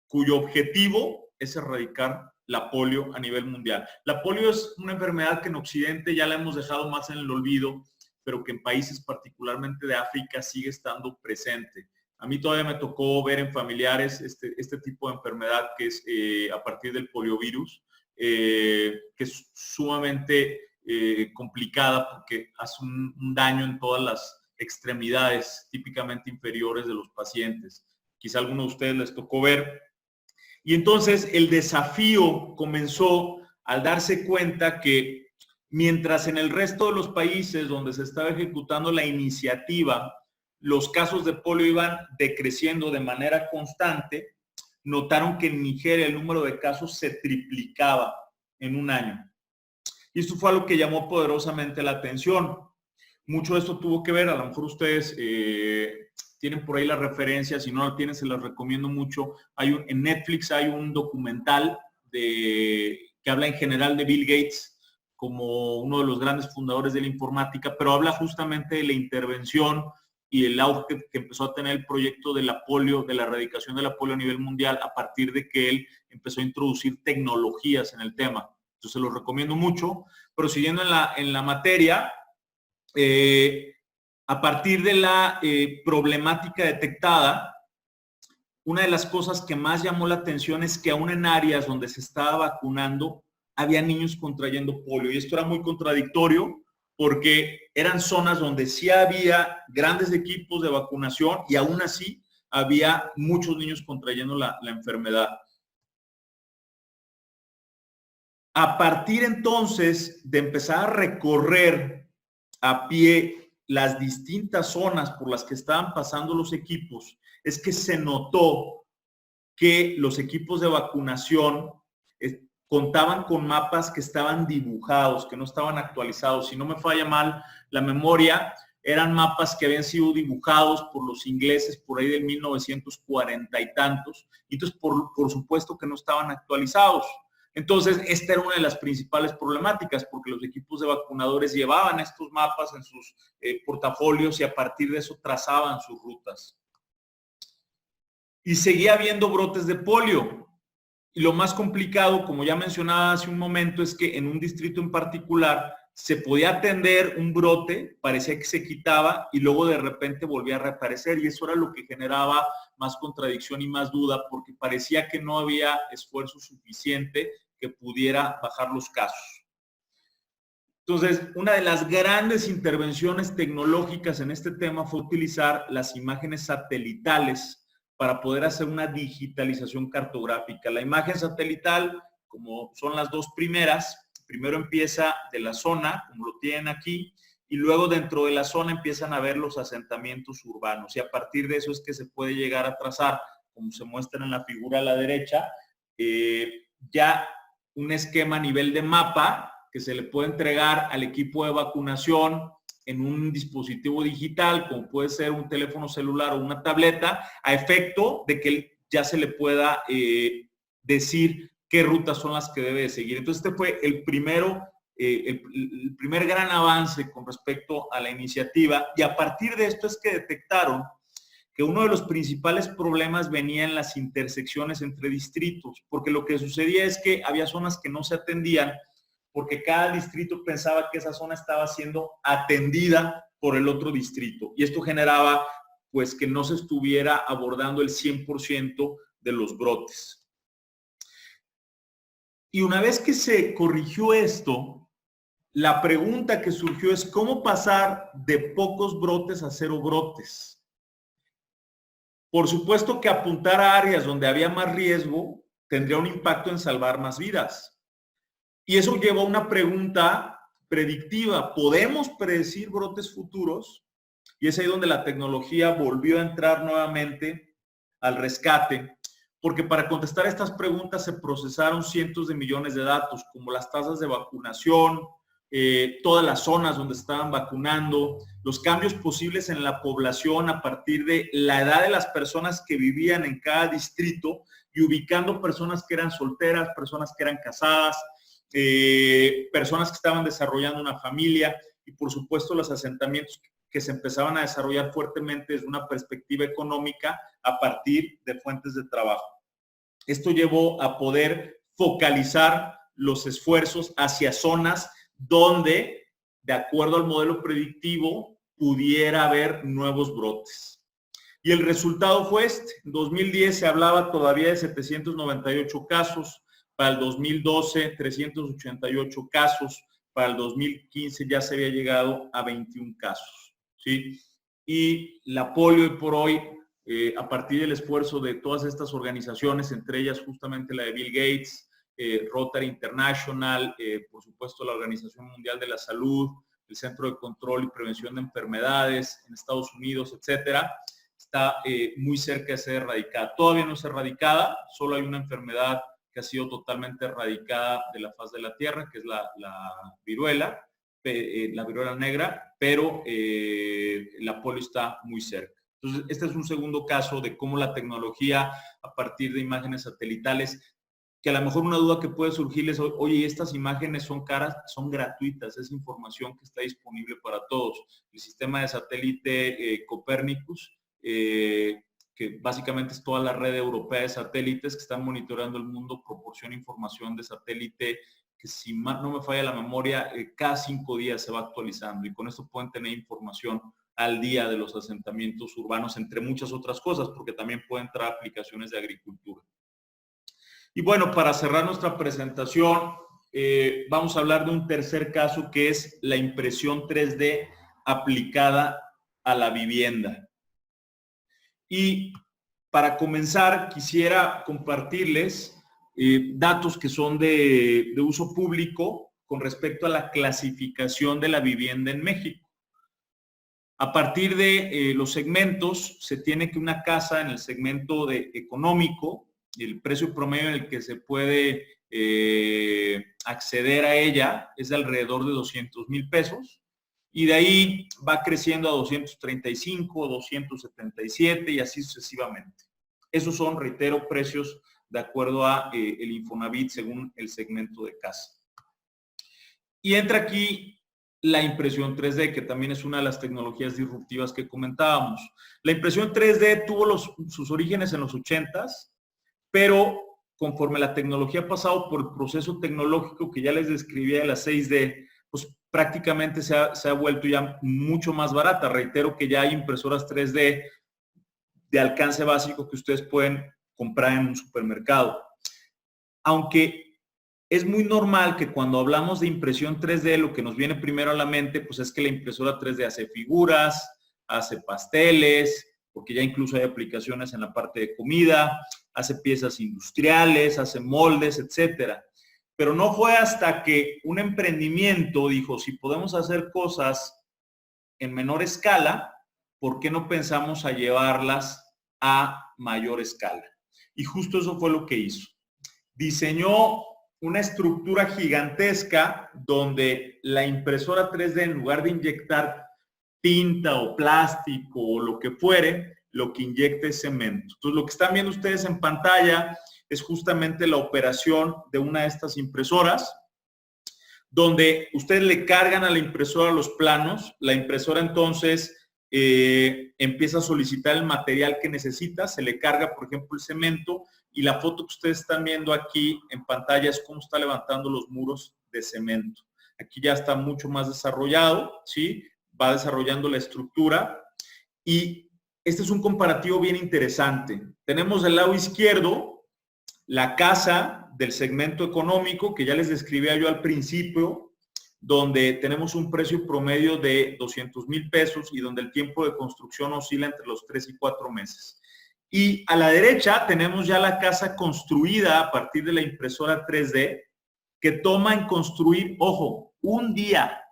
S1: cuyo objetivo es erradicar la polio a nivel mundial. La polio es una enfermedad que en Occidente ya la hemos dejado más en el olvido, pero que en países particularmente de África sigue estando presente. A mí todavía me tocó ver en familiares este tipo de enfermedad que es a partir del poliovirus, que es sumamente complicada porque hace un daño en todas las extremidades típicamente inferiores de los pacientes. Quizá a alguno de ustedes les tocó ver. Y entonces el desafío comenzó al darse cuenta que mientras en el resto de los países donde se estaba ejecutando la iniciativa, los casos de polio iban decreciendo de manera constante, notaron que en Nigeria el número de casos se triplicaba en un año. Y esto fue algo que llamó poderosamente la atención. Mucho de esto tuvo que ver, a lo mejor ustedes tienen por ahí las referencias, si no lo tienen se las recomiendo mucho. En Netflix hay un documental que habla en general de Bill Gates como uno de los grandes fundadores de la informática, pero habla justamente de la intervención y el auge que empezó a tener el proyecto de la polio, de la erradicación de la polio a nivel mundial a partir de que él empezó a introducir tecnologías en el tema. Entonces se los recomiendo mucho. Pero siguiendo en la materia, a partir de la problemática detectada, una de las cosas que más llamó la atención es que aún en áreas donde se estaba vacunando, había niños contrayendo polio. Y esto era muy contradictorio porque eran zonas donde sí había grandes equipos de vacunación y aún así había muchos niños contrayendo la enfermedad. A partir entonces de empezar a recorrer a pie las distintas zonas por las que estaban pasando los equipos, es que se notó que los equipos de vacunación contaban con mapas que estaban dibujados, que no estaban actualizados. Si no me falla mal la memoria, eran mapas que habían sido dibujados por los ingleses por ahí del 1940 y tantos, y entonces por supuesto que no estaban actualizados. Entonces, esta era una de las principales problemáticas, porque los equipos de vacunadores llevaban estos mapas en sus portafolios y a partir de eso trazaban sus rutas. Y seguía habiendo brotes de polio. Y lo más complicado, como ya mencionaba hace un momento, es que en un distrito en particular se podía atender un brote, parecía que se quitaba y luego de repente volvía a reaparecer. Y eso era lo que generaba más contradicción y más duda, porque parecía que no había esfuerzo suficiente que pudiera bajar los casos. Entonces, una de las grandes intervenciones tecnológicas en este tema fue utilizar las imágenes satelitales para poder hacer una digitalización cartográfica. La imagen satelital, como son las dos primeras, primero empieza de la zona, como lo tienen aquí, y luego dentro de la zona empiezan a ver los asentamientos urbanos. Y a partir de eso es que se puede llegar a trazar, como se muestra en la figura a la derecha, ya un esquema a nivel de mapa que se le puede entregar al equipo de vacunación en un dispositivo digital, como puede ser un teléfono celular o una tableta, a efecto de que ya se le pueda decir qué rutas son las que debe de seguir. Entonces, este fue el primer gran avance con respecto a la iniciativa, y a partir de esto es que detectaron que uno de los principales problemas venía en las intersecciones entre distritos, porque lo que sucedía es que había zonas que no se atendían porque cada distrito pensaba que esa zona estaba siendo atendida por el otro distrito, y esto generaba pues que no se estuviera abordando el 100% de los brotes. Y una vez que se corrigió esto, la pregunta que surgió es cómo pasar de pocos brotes a 0 brotes. Por supuesto que apuntar a áreas donde había más riesgo tendría un impacto en salvar más vidas. Y eso llevó a una pregunta predictiva. ¿Podemos predecir brotes futuros? Y es ahí donde la tecnología volvió a entrar nuevamente al rescate, porque para contestar estas preguntas se procesaron cientos de millones de datos, como las tasas de vacunación, todas las zonas donde estaban vacunando, los cambios posibles en la población a partir de la edad de las personas que vivían en cada distrito y ubicando personas que eran solteras, personas que eran casadas, personas que estaban desarrollando una familia y por supuesto los asentamientos que se empezaban a desarrollar fuertemente desde una perspectiva económica a partir de fuentes de trabajo. Esto llevó a poder focalizar los esfuerzos hacia zonas donde, de acuerdo al modelo predictivo, pudiera haber nuevos brotes. Y el resultado fue este. En 2010 se hablaba todavía de 798 casos, para el 2012 388 casos, para el 2015 ya se había llegado a 21 casos, ¿sí? Y la polio hoy por hoy, a partir del esfuerzo de todas estas organizaciones, entre ellas justamente la de Bill Gates, Rotary International, por supuesto la Organización Mundial de la Salud, el Centro de Control y Prevención de Enfermedades en Estados Unidos, etcétera, está muy cerca de ser erradicada. Todavía no es erradicada, solo hay una enfermedad que ha sido totalmente erradicada de la faz de la Tierra, que es la viruela negra, pero la polio está muy cerca. Entonces, este es un segundo caso de cómo la tecnología, a partir de imágenes satelitales, que a lo mejor una duda que puede surgirles, oye, estas imágenes son caras, son gratuitas, es información que está disponible para todos. El sistema de satélite Copérnicus, que básicamente es toda la red europea de satélites que están monitoreando el mundo, proporciona información de satélite que, si no me falla la memoria, cada 5 días se va actualizando, y con esto pueden tener información al día de los asentamientos urbanos, entre muchas otras cosas, porque también pueden traer aplicaciones de agricultura. Y bueno, para cerrar nuestra presentación, vamos a hablar de un tercer caso, que es la impresión 3D aplicada a la vivienda. Y para comenzar, quisiera compartirles datos que son de uso público con respecto a la clasificación de la vivienda en México. A partir de los segmentos, se tiene que una casa en el segmento económico, el precio promedio en el que se puede acceder a ella es de alrededor de 200,000 pesos. Y de ahí va creciendo a 235, 277 y así sucesivamente. Esos son, reitero, precios de acuerdo a el Infonavit según el segmento de casa. Y entra aquí la impresión 3D, que también es una de las tecnologías disruptivas que comentábamos. La impresión 3D tuvo sus orígenes en los 80s, pero conforme la tecnología ha pasado por el proceso tecnológico que ya les describía de la 6D, pues prácticamente se ha vuelto ya mucho más barata. Reitero que ya hay impresoras 3D de alcance básico que ustedes pueden comprar en un supermercado. Aunque es muy normal que cuando hablamos de impresión 3D, lo que nos viene primero a la mente, pues es que la impresora 3D hace figuras, hace pasteles, porque ya incluso hay aplicaciones en la parte de comida, hace piezas industriales, hace moldes, etcétera. Pero no fue hasta que un emprendimiento dijo, si podemos hacer cosas en menor escala, ¿por qué no pensamos a llevarlas a mayor escala? Y justo eso fue lo que hizo. Diseñó una estructura gigantesca donde la impresora 3D, en lugar de inyectar tinta o plástico o lo que fuere, lo que inyecta es cemento. Entonces, lo que están viendo ustedes en pantalla es justamente la operación de una de estas impresoras, donde ustedes le cargan a la impresora los planos. La impresora entonces empieza a solicitar el material que necesita, se le carga, por ejemplo, el cemento, y la foto que ustedes están viendo aquí en pantalla es cómo está levantando los muros de cemento. Aquí ya está mucho más desarrollado, ¿sí? Va desarrollando la estructura, y este es un comparativo bien interesante. Tenemos del lado izquierdo la casa del segmento económico, que ya les describía yo al principio, donde tenemos un precio promedio de 200,000 pesos y donde el tiempo de construcción oscila entre los 3 y 4 meses. Y a la derecha tenemos ya la casa construida a partir de la impresora 3D, que toma en construir, ojo, un día,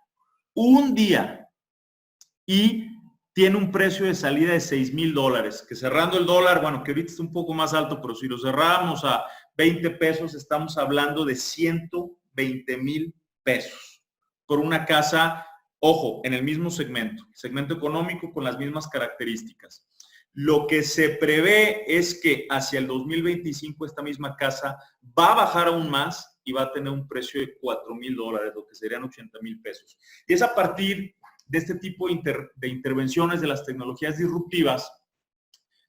S1: y tiene un precio de salida de $6,000, que cerrando el dólar, bueno, que ahorita está un poco más alto, pero si lo cerramos a 20 pesos, estamos hablando de 120,000 pesos por una casa, ojo, en el mismo segmento económico, con las mismas características. Lo que se prevé es que hacia el 2025 esta misma casa va a bajar aún más y va a tener un precio de $4,000, lo que serían 80,000 pesos. Y es a partir de este tipo de intervenciones de las tecnologías disruptivas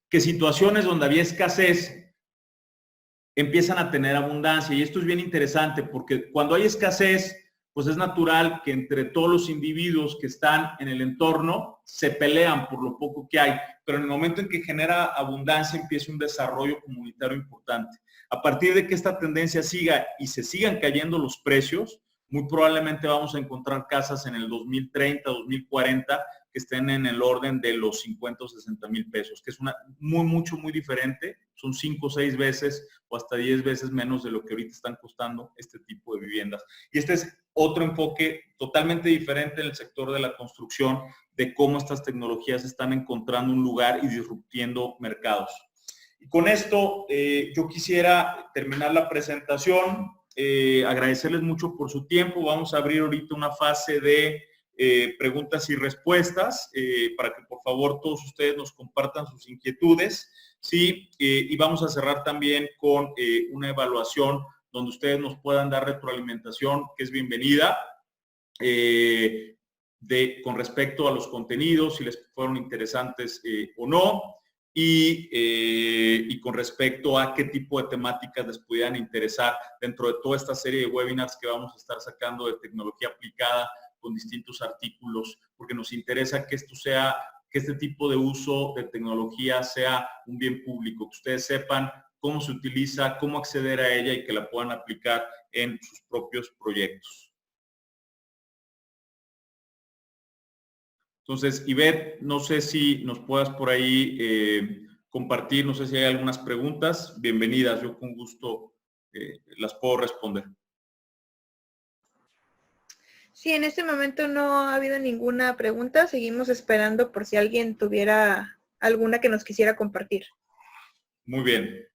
S1: que situaciones donde había escasez empiezan a tener abundancia. Y esto es bien interesante porque cuando hay escasez, pues es natural que entre todos los individuos que están en el entorno se pelean por lo poco que hay, pero en el momento en que genera abundancia empieza un desarrollo comunitario importante. A partir de que esta tendencia siga y se sigan cayendo los precios, muy probablemente vamos a encontrar casas en el 2030, 2040 que estén en el orden de los 50 o 60 mil pesos, que es muy diferente, son 5 o 6 veces o hasta 10 veces menos de lo que ahorita están costando este tipo de viviendas. Y este es otro enfoque totalmente diferente en el sector de la construcción, de cómo estas tecnologías están encontrando un lugar y disruptiendo mercados. Y con esto yo quisiera terminar la presentación, agradecerles mucho por su tiempo. Vamos a abrir ahorita una fase de preguntas y respuestas para que por favor todos ustedes nos compartan sus inquietudes, ¿sí? Y vamos a cerrar también con una evaluación donde ustedes nos puedan dar retroalimentación, que es bienvenida, con respecto a los contenidos, si les fueron interesantes o no, y con respecto a qué tipo de temáticas les pudieran interesar dentro de toda esta serie de webinars que vamos a estar sacando de tecnología aplicada con distintos artículos, porque nos interesa que este tipo de uso de tecnología sea un bien público, que ustedes sepan cómo se utiliza, cómo acceder a ella y que la puedan aplicar en sus propios proyectos. Entonces, Ivette, no sé si nos puedas por ahí compartir, no sé si hay algunas preguntas. Bienvenidas, yo con gusto las puedo responder.
S2: Sí, en este momento no ha habido ninguna pregunta. Seguimos esperando por si alguien tuviera alguna que nos quisiera compartir.
S1: Muy bien.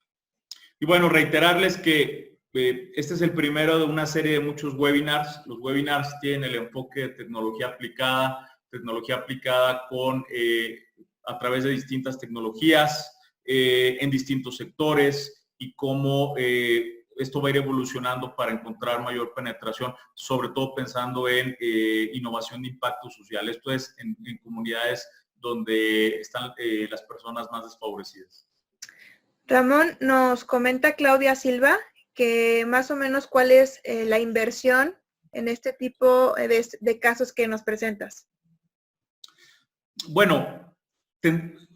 S1: Y bueno, reiterarles que este es el primero de una serie de muchos webinars. Los webinars tienen el enfoque de tecnología aplicada a través de distintas tecnologías en distintos sectores y cómo esto va a ir evolucionando para encontrar mayor penetración, sobre todo pensando en innovación de impacto social. Esto es en comunidades donde están las personas más desfavorecidas.
S2: Ramón, nos comenta Claudia Silva que más o menos cuál es la inversión en este tipo de casos que nos presentas.
S1: Bueno,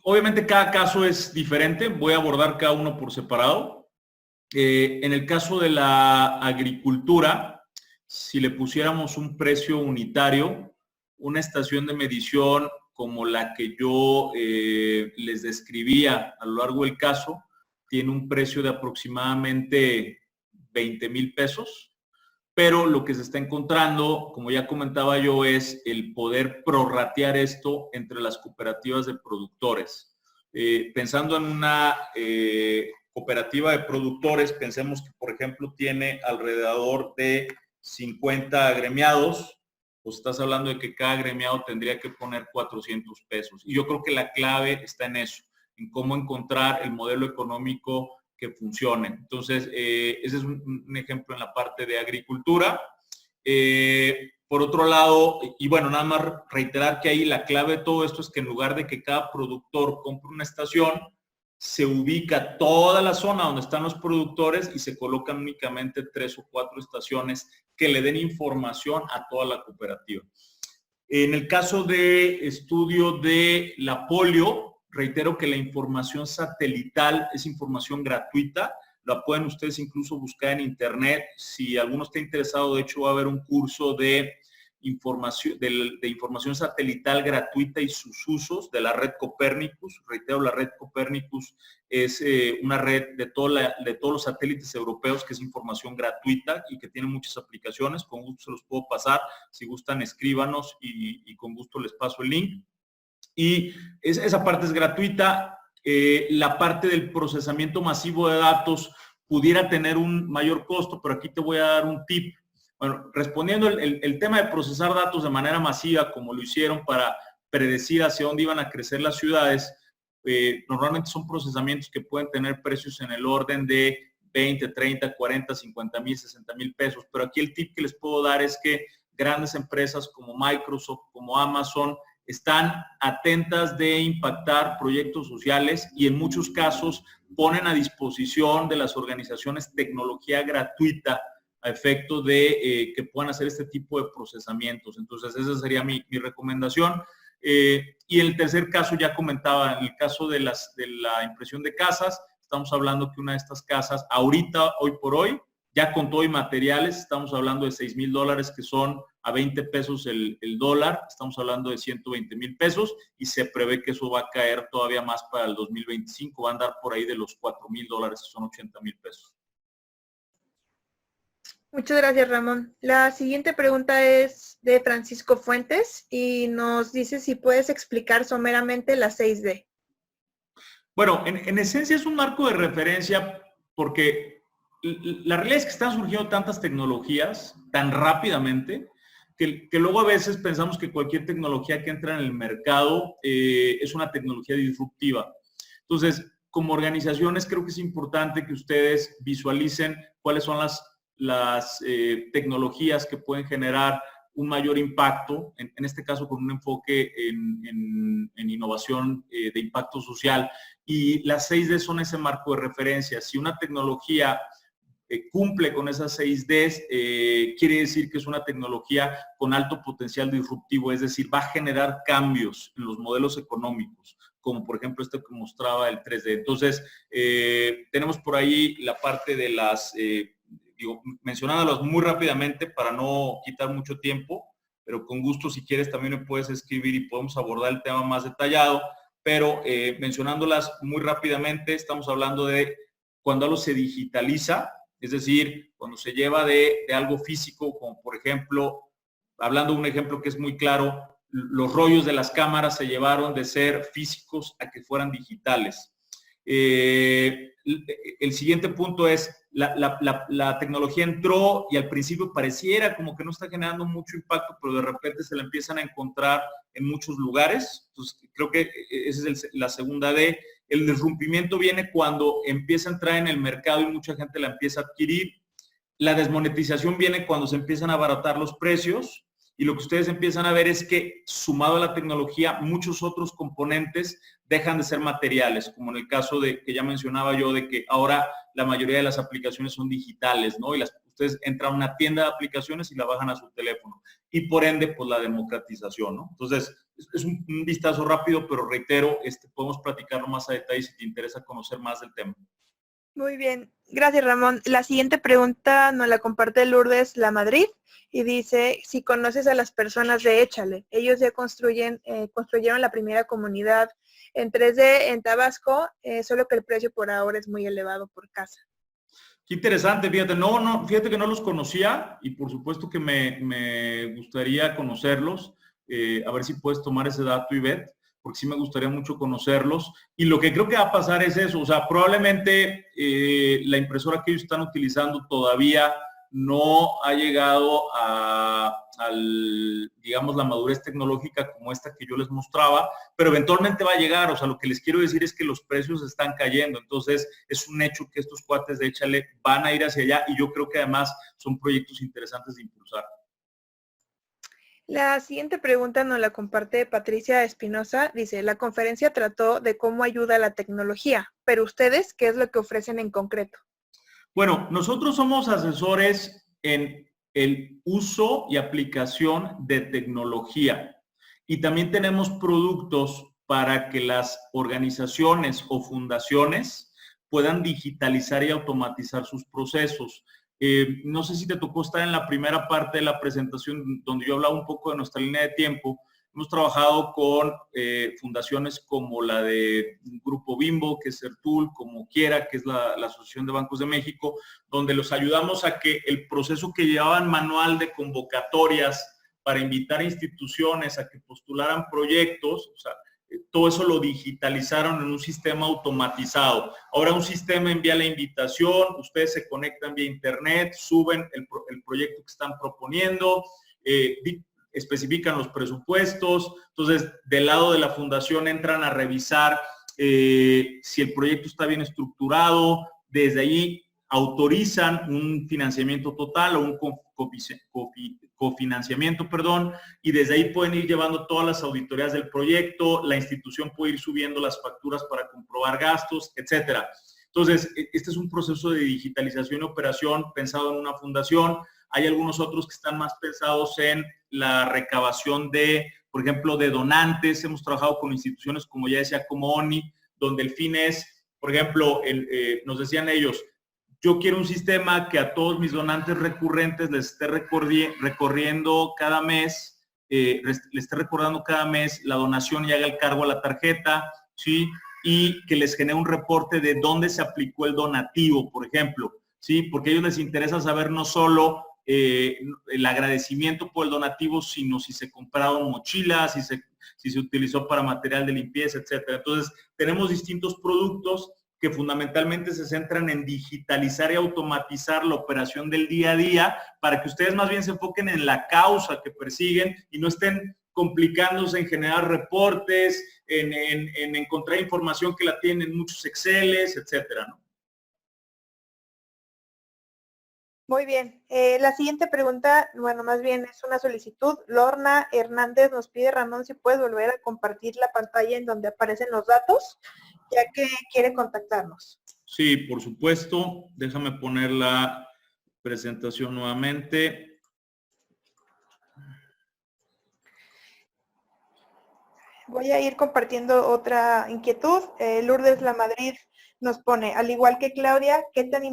S1: obviamente cada caso es diferente, voy a abordar cada uno por separado. En el caso de la agricultura, si le pusiéramos un precio unitario, una estación de medición como la que yo les describía a lo largo del caso, tiene un precio de aproximadamente 20,000 pesos. Pero lo que se está encontrando, como ya comentaba yo, es el poder prorratear esto entre las cooperativas de productores. Pensando en una cooperativa de productores, pensemos que, por ejemplo, tiene alrededor de 50 agremiados, pues estás hablando de que cada agremiado tendría que poner 400 pesos. Y yo creo que la clave está en eso, en cómo encontrar el modelo económico que funcione. Entonces, ese es un ejemplo en la parte de agricultura. Por otro lado, y bueno, nada más reiterar que ahí la clave de todo esto es que en lugar de que cada productor compre una estación, se ubica toda la zona donde están los productores y se colocan únicamente 3 o 4 estaciones que le den información a toda la cooperativa. En el caso de estudio de la polio, reitero que la información satelital es información gratuita, la pueden ustedes incluso buscar en internet. Si alguno está interesado, de hecho va a haber un curso de información satelital gratuita y sus usos de la red Copernicus. Reitero, la red Copernicus es una red de todos los satélites europeos que es información gratuita y que tiene muchas aplicaciones. Con gusto se los puedo pasar. Si gustan, escríbanos y con gusto les paso el link. Y esa parte es gratuita. La parte del procesamiento masivo de datos pudiera tener un mayor costo, pero aquí te voy a dar un tip. Bueno, respondiendo el tema de procesar datos de manera masiva, como lo hicieron para predecir hacia dónde iban a crecer las ciudades, normalmente son procesamientos que pueden tener precios en el orden de 20, 30, 40, 50 mil, 60 mil pesos. Pero aquí el tip que les puedo dar es que grandes empresas como Microsoft, como Amazon, están atentas de impactar proyectos sociales y en muchos casos ponen a disposición de las organizaciones tecnología gratuita a efecto de que puedan hacer este tipo de procesamientos. Entonces, esa sería mi recomendación. Y el tercer caso, ya comentaba, en el caso de la impresión de casas, estamos hablando que una de estas casas, ahorita, hoy por hoy, ya con todo y materiales, estamos hablando de $6,000, que son a 20 pesos el dólar, estamos hablando de 120,000 pesos, y se prevé que eso va a caer todavía más para el 2025, va a andar por ahí de los $4,000, que son 80,000 pesos.
S2: Muchas gracias, Ramón. La siguiente pregunta es de Francisco Fuentes y nos dice si puedes explicar someramente la 6D.
S1: Bueno, en esencia es un marco de referencia porque la realidad es que están surgiendo tantas tecnologías tan rápidamente que luego a veces pensamos que cualquier tecnología que entra en el mercado es una tecnología disruptiva. Entonces, como organizaciones creo que es importante que ustedes visualicen cuáles son las tecnologías que pueden generar un mayor impacto, en este caso con un enfoque en innovación de impacto social. Y las 6D son ese marco de referencia. Si una tecnología cumple con esas 6Ds, quiere decir que es una tecnología con alto potencial disruptivo, es decir, va a generar cambios en los modelos económicos, como por ejemplo este que mostraba el 3D. Entonces, tenemos por ahí la parte de las, mencionándolas muy rápidamente para no quitar mucho tiempo, pero con gusto si quieres también me puedes escribir y podemos abordar el tema más detallado, pero mencionándolas muy rápidamente, estamos hablando de cuando algo se digitaliza, es decir, cuando se lleva de algo físico, como por ejemplo, hablando de un ejemplo que es muy claro, los rollos de las cámaras se llevaron de ser físicos a que fueran digitales. El siguiente punto es, la tecnología entró y al principio pareciera como que no está generando mucho impacto, pero de repente se la empiezan a encontrar en muchos lugares. Entonces, creo que esa es la segunda D. El disrumpimiento viene cuando empieza a entrar en el mercado y mucha gente la empieza a adquirir. La desmonetización viene cuando se empiezan a abaratar los precios. Y lo que ustedes empiezan a ver es que, sumado a la tecnología, muchos otros componentes dejan de ser materiales, como en el caso de que ya mencionaba yo, de que ahora la mayoría de las aplicaciones son digitales, ¿no? Y ustedes entran a una tienda de aplicaciones y la bajan a su teléfono. Y por ende, pues la democratización, ¿no? Entonces, es un vistazo rápido, pero reitero, podemos platicarlo más a detalle si te interesa conocer más del tema.
S2: Muy bien, gracias, Ramón. La siguiente pregunta nos la comparte Lourdes La Madrid y dice si conoces a las personas de Échale. Ellos ya construyeron la primera comunidad en 3D en Tabasco, solo que el precio por ahora es muy elevado por casa.
S1: Qué interesante, fíjate, fíjate que no los conocía y por supuesto que me gustaría conocerlos, a ver si puedes tomar ese dato, Ivette, porque sí me gustaría mucho conocerlos. Y lo que creo que va a pasar es eso, o sea, probablemente la impresora que ellos están utilizando todavía no ha llegado digamos, la madurez tecnológica como esta que yo les mostraba, pero eventualmente va a llegar. O sea, lo que les quiero decir es que los precios están cayendo, entonces es un hecho que estos cuates de Échale van a ir hacia allá y yo creo que además son proyectos interesantes de impulsar.
S2: La siguiente pregunta nos la comparte Patricia Espinosa. Dice, la conferencia trató de cómo ayuda la tecnología, pero ustedes, ¿qué es lo que ofrecen en concreto?
S1: Bueno, nosotros somos asesores en el uso y aplicación de tecnología y también tenemos productos para que las organizaciones o fundaciones puedan digitalizar y automatizar sus procesos. No sé si te tocó estar en la primera parte de la presentación donde yo hablaba un poco de nuestra línea de tiempo. Hemos trabajado con fundaciones como la de Grupo Bimbo, que es Sertul, como Quiera, que es la Asociación de Bancos de México, donde los ayudamos a que el proceso que llevaban manual de convocatorias para invitar a instituciones a que postularan proyectos, o sea, todo eso lo digitalizaron en un sistema automatizado. Ahora un sistema envía la invitación, ustedes se conectan vía internet, suben el proyecto que están proponiendo, especifican los presupuestos. Entonces, del lado de la fundación entran a revisar si el proyecto está bien estructurado, desde ahí autorizan un financiamiento total o un cofinanciamiento, y desde ahí pueden ir llevando todas las auditorías del proyecto, la institución puede ir subiendo las facturas para comprobar gastos, etcétera. Entonces, este es un proceso de digitalización y operación pensado en una fundación. Hay algunos otros que están más pensados en la recabación de, por ejemplo, de donantes. Hemos trabajado con instituciones, como ya decía, como ONI, donde el fin es, por ejemplo, nos decían ellos, yo quiero un sistema que a todos mis donantes recurrentes les esté recorriendo cada mes, les esté recordando cada mes la donación y haga el cargo a la tarjeta, ¿sí? Y que les genere un reporte de dónde se aplicó el donativo, por ejemplo, ¿sí? Porque a ellos les interesa saber no solo el agradecimiento por el donativo, sino si se compraron mochilas, si se utilizó para material de limpieza, etcétera. Entonces, tenemos distintos productos que fundamentalmente se centran en digitalizar y automatizar la operación del día a día para que ustedes más bien se enfoquen en la causa que persiguen y no estén complicándose en generar reportes, en encontrar información que la tienen en muchos Exceles, etcétera, ¿no?
S2: Muy bien. La siguiente pregunta, bueno, más bien es una solicitud. Lorna Hernández nos pide, Ramón, si puedes volver a compartir la pantalla en donde aparecen los datos, ya que quiere contactarnos.
S1: Sí, por supuesto. Déjame poner la presentación nuevamente.
S2: Voy a ir compartiendo otra inquietud. Lourdes La Madrid nos pone, al igual que Claudia, ¿qué tan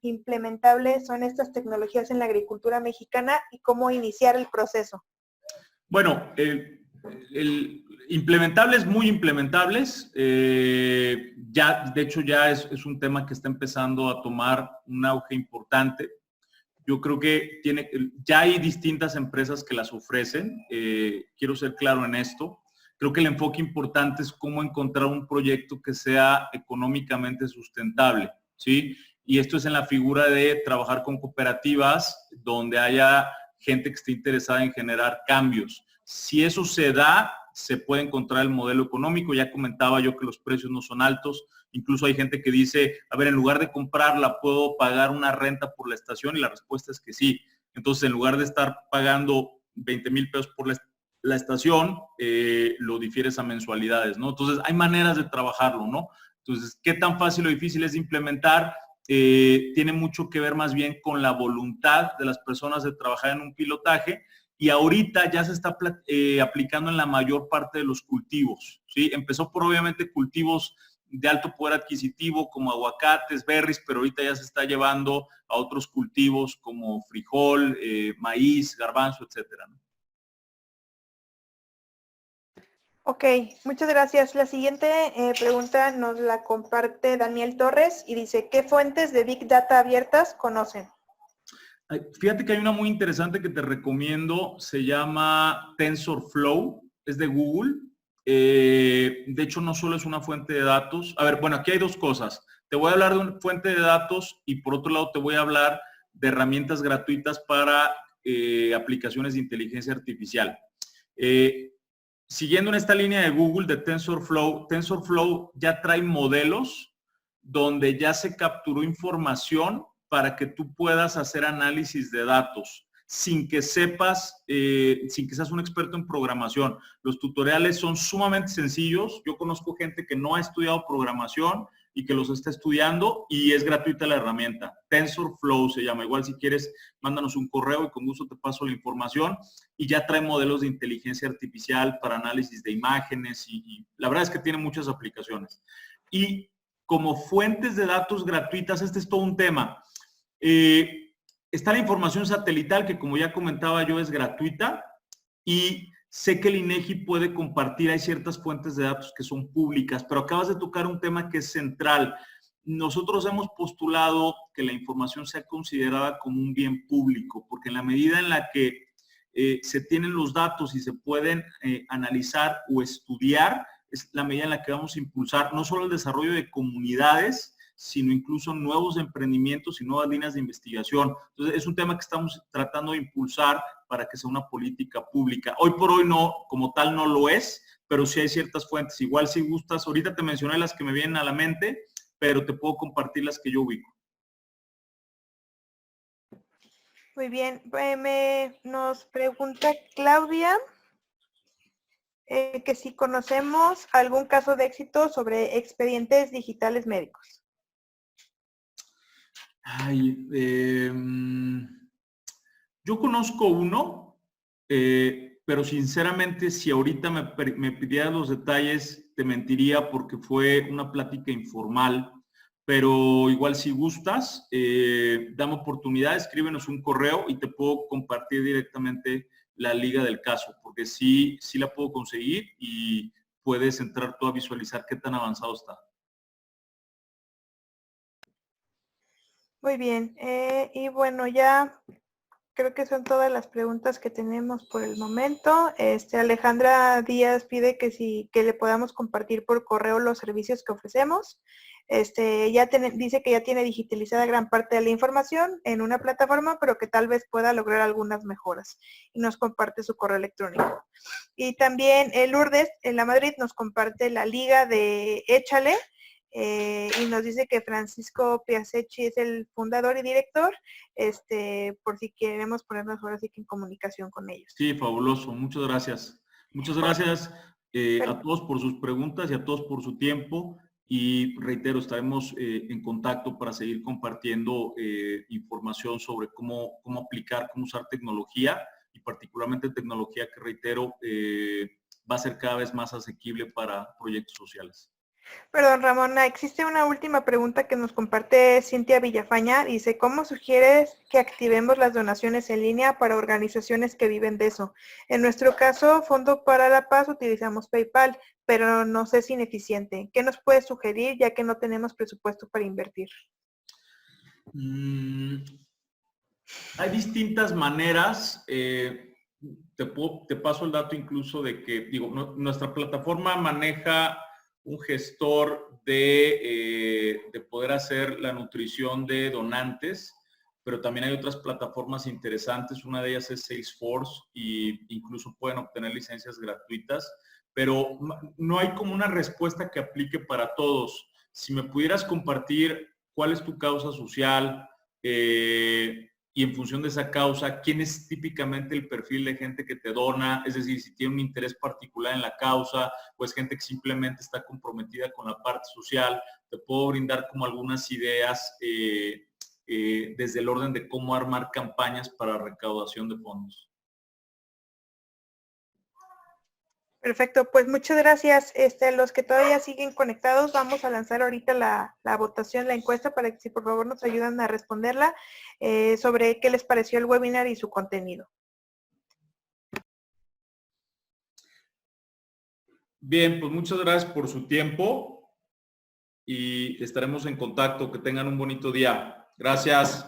S2: implementables son estas tecnologías en la agricultura mexicana y cómo iniciar el proceso?
S1: Bueno, implementables, muy implementables. Ya, de hecho, ya es un tema que está empezando a tomar un auge importante. Yo creo que ya hay distintas empresas que las ofrecen. Quiero ser claro en esto. Creo que el enfoque importante es cómo encontrar un proyecto que sea económicamente sustentable, ¿sí? Y esto es en la figura de trabajar con cooperativas donde haya gente que esté interesada en generar cambios. Si eso se da, se puede encontrar el modelo económico. Ya comentaba yo que los precios no son altos. Incluso hay gente que dice, a ver, en lugar de comprarla, ¿puedo pagar una renta por la estación? Y la respuesta es que sí. Entonces, en lugar de estar pagando 20,000 pesos por la estación, lo difieres a mensualidades, ¿no? Entonces, hay maneras de trabajarlo, ¿no? Entonces, ¿qué tan fácil o difícil es de implementar? Tiene mucho que ver más bien con la voluntad de las personas de trabajar en un pilotaje y ahorita ya se está aplicando en la mayor parte de los cultivos, ¿sí? Empezó por obviamente cultivos de alto poder adquisitivo como aguacates, berries, pero ahorita ya se está llevando a otros cultivos como frijol, maíz, garbanzo, etcétera, ¿no?
S2: Ok, muchas gracias. La siguiente pregunta nos la comparte Daniel Torres y dice, ¿qué fuentes de Big Data abiertas conocen?
S1: Fíjate que hay una muy interesante que te recomiendo, se llama TensorFlow, es de Google. De hecho, no solo es una fuente de datos. A ver, bueno, aquí hay dos cosas. Te voy a hablar de una fuente de datos y por otro lado te voy a hablar de herramientas gratuitas para aplicaciones de inteligencia artificial. Siguiendo en esta línea de Google de TensorFlow, TensorFlow ya trae modelos donde ya se capturó información para que tú puedas hacer análisis de datos sin que sepas, sin que seas un experto en programación. Los tutoriales son sumamente sencillos. Yo conozco gente que no ha estudiado programación y que los está estudiando y es gratuita la herramienta. TensorFlow se llama. Igual si quieres, mándanos un correo y con gusto te paso la información. Y ya trae modelos de inteligencia artificial para análisis de imágenes y la verdad es que tiene muchas aplicaciones. Y como fuentes de datos gratuitas, este es todo un tema. Está la información satelital, que como ya comentaba yo, es gratuita, y sé que el INEGI puede compartir, hay ciertas fuentes de datos que son públicas, pero acabas de tocar un tema que es central. Nosotros hemos postulado que la información sea considerada como un bien público, porque en la medida en la que se tienen los datos y se pueden analizar o estudiar, es la medida en la que vamos a impulsar no solo el desarrollo de comunidades, sino incluso nuevos emprendimientos y nuevas líneas de investigación. Entonces, es un tema que estamos tratando de impulsar para que sea una política pública. Hoy por hoy no, como tal no lo es, pero sí hay ciertas fuentes. Igual si gustas, ahorita te mencioné las que me vienen a la mente, pero te puedo compartir las que yo ubico.
S2: Muy bien, nos pregunta Claudia que si conocemos algún caso de éxito sobre expedientes digitales médicos.
S1: Ay, yo conozco uno, pero sinceramente si ahorita me pidieras los detalles, te mentiría porque fue una plática informal, pero igual si gustas, dame oportunidad, escríbenos un correo y te puedo compartir directamente la liga del caso, porque sí la puedo conseguir y puedes entrar tú a visualizar qué tan avanzado está.
S2: Muy bien, y bueno, ya creo que son todas las preguntas que tenemos por el momento. Alejandra Díaz pide que le podamos compartir por correo los servicios que ofrecemos. Dice que ya tiene digitalizada gran parte de la información en una plataforma, pero que tal vez pueda lograr algunas mejoras. Y nos comparte su correo electrónico. Y también Lourdes, en la Madrid, nos comparte la liga de Échale, y nos dice que Francisco Piasecci es el fundador y director, por si queremos ponernos ahora sí que en comunicación con ellos.
S1: Sí, fabuloso. Muchas gracias. Muchas gracias a todos por sus preguntas y a todos por su tiempo. Y reitero, estaremos en contacto para seguir compartiendo información sobre cómo aplicar, cómo usar tecnología y particularmente tecnología que, reitero, va a ser cada vez más asequible para proyectos sociales.
S2: Perdón, Ramona, existe una última pregunta que nos comparte Cintia Villafaña. Dice, ¿cómo sugieres que activemos las donaciones en línea para organizaciones que viven de eso? En nuestro caso, Fondo para la Paz, utilizamos PayPal, pero no sé si ineficiente. ¿Qué nos puedes sugerir ya que no tenemos presupuesto para invertir?
S1: Hay distintas maneras. Te paso el dato incluso de que, nuestra plataforma maneja un gestor de poder hacer la nutrición de donantes, pero también hay otras plataformas interesantes. Una de ellas es Salesforce e incluso pueden obtener licencias gratuitas, pero no hay como una respuesta que aplique para todos. Si me pudieras compartir cuál es tu causa social, y en función de esa causa, quién es típicamente el perfil de gente que te dona, es decir, si tiene un interés particular en la causa, pues gente que simplemente está comprometida con la parte social. Te puedo brindar como algunas ideas desde el orden de cómo armar campañas para recaudación de fondos.
S2: Perfecto, pues muchas gracias. Los que todavía siguen conectados, vamos a lanzar ahorita la votación, la encuesta, para que si por favor nos ayudan a responderla sobre qué les pareció el webinar y su contenido.
S1: Bien, pues muchas gracias por su tiempo y estaremos en contacto. Que tengan un bonito día. Gracias.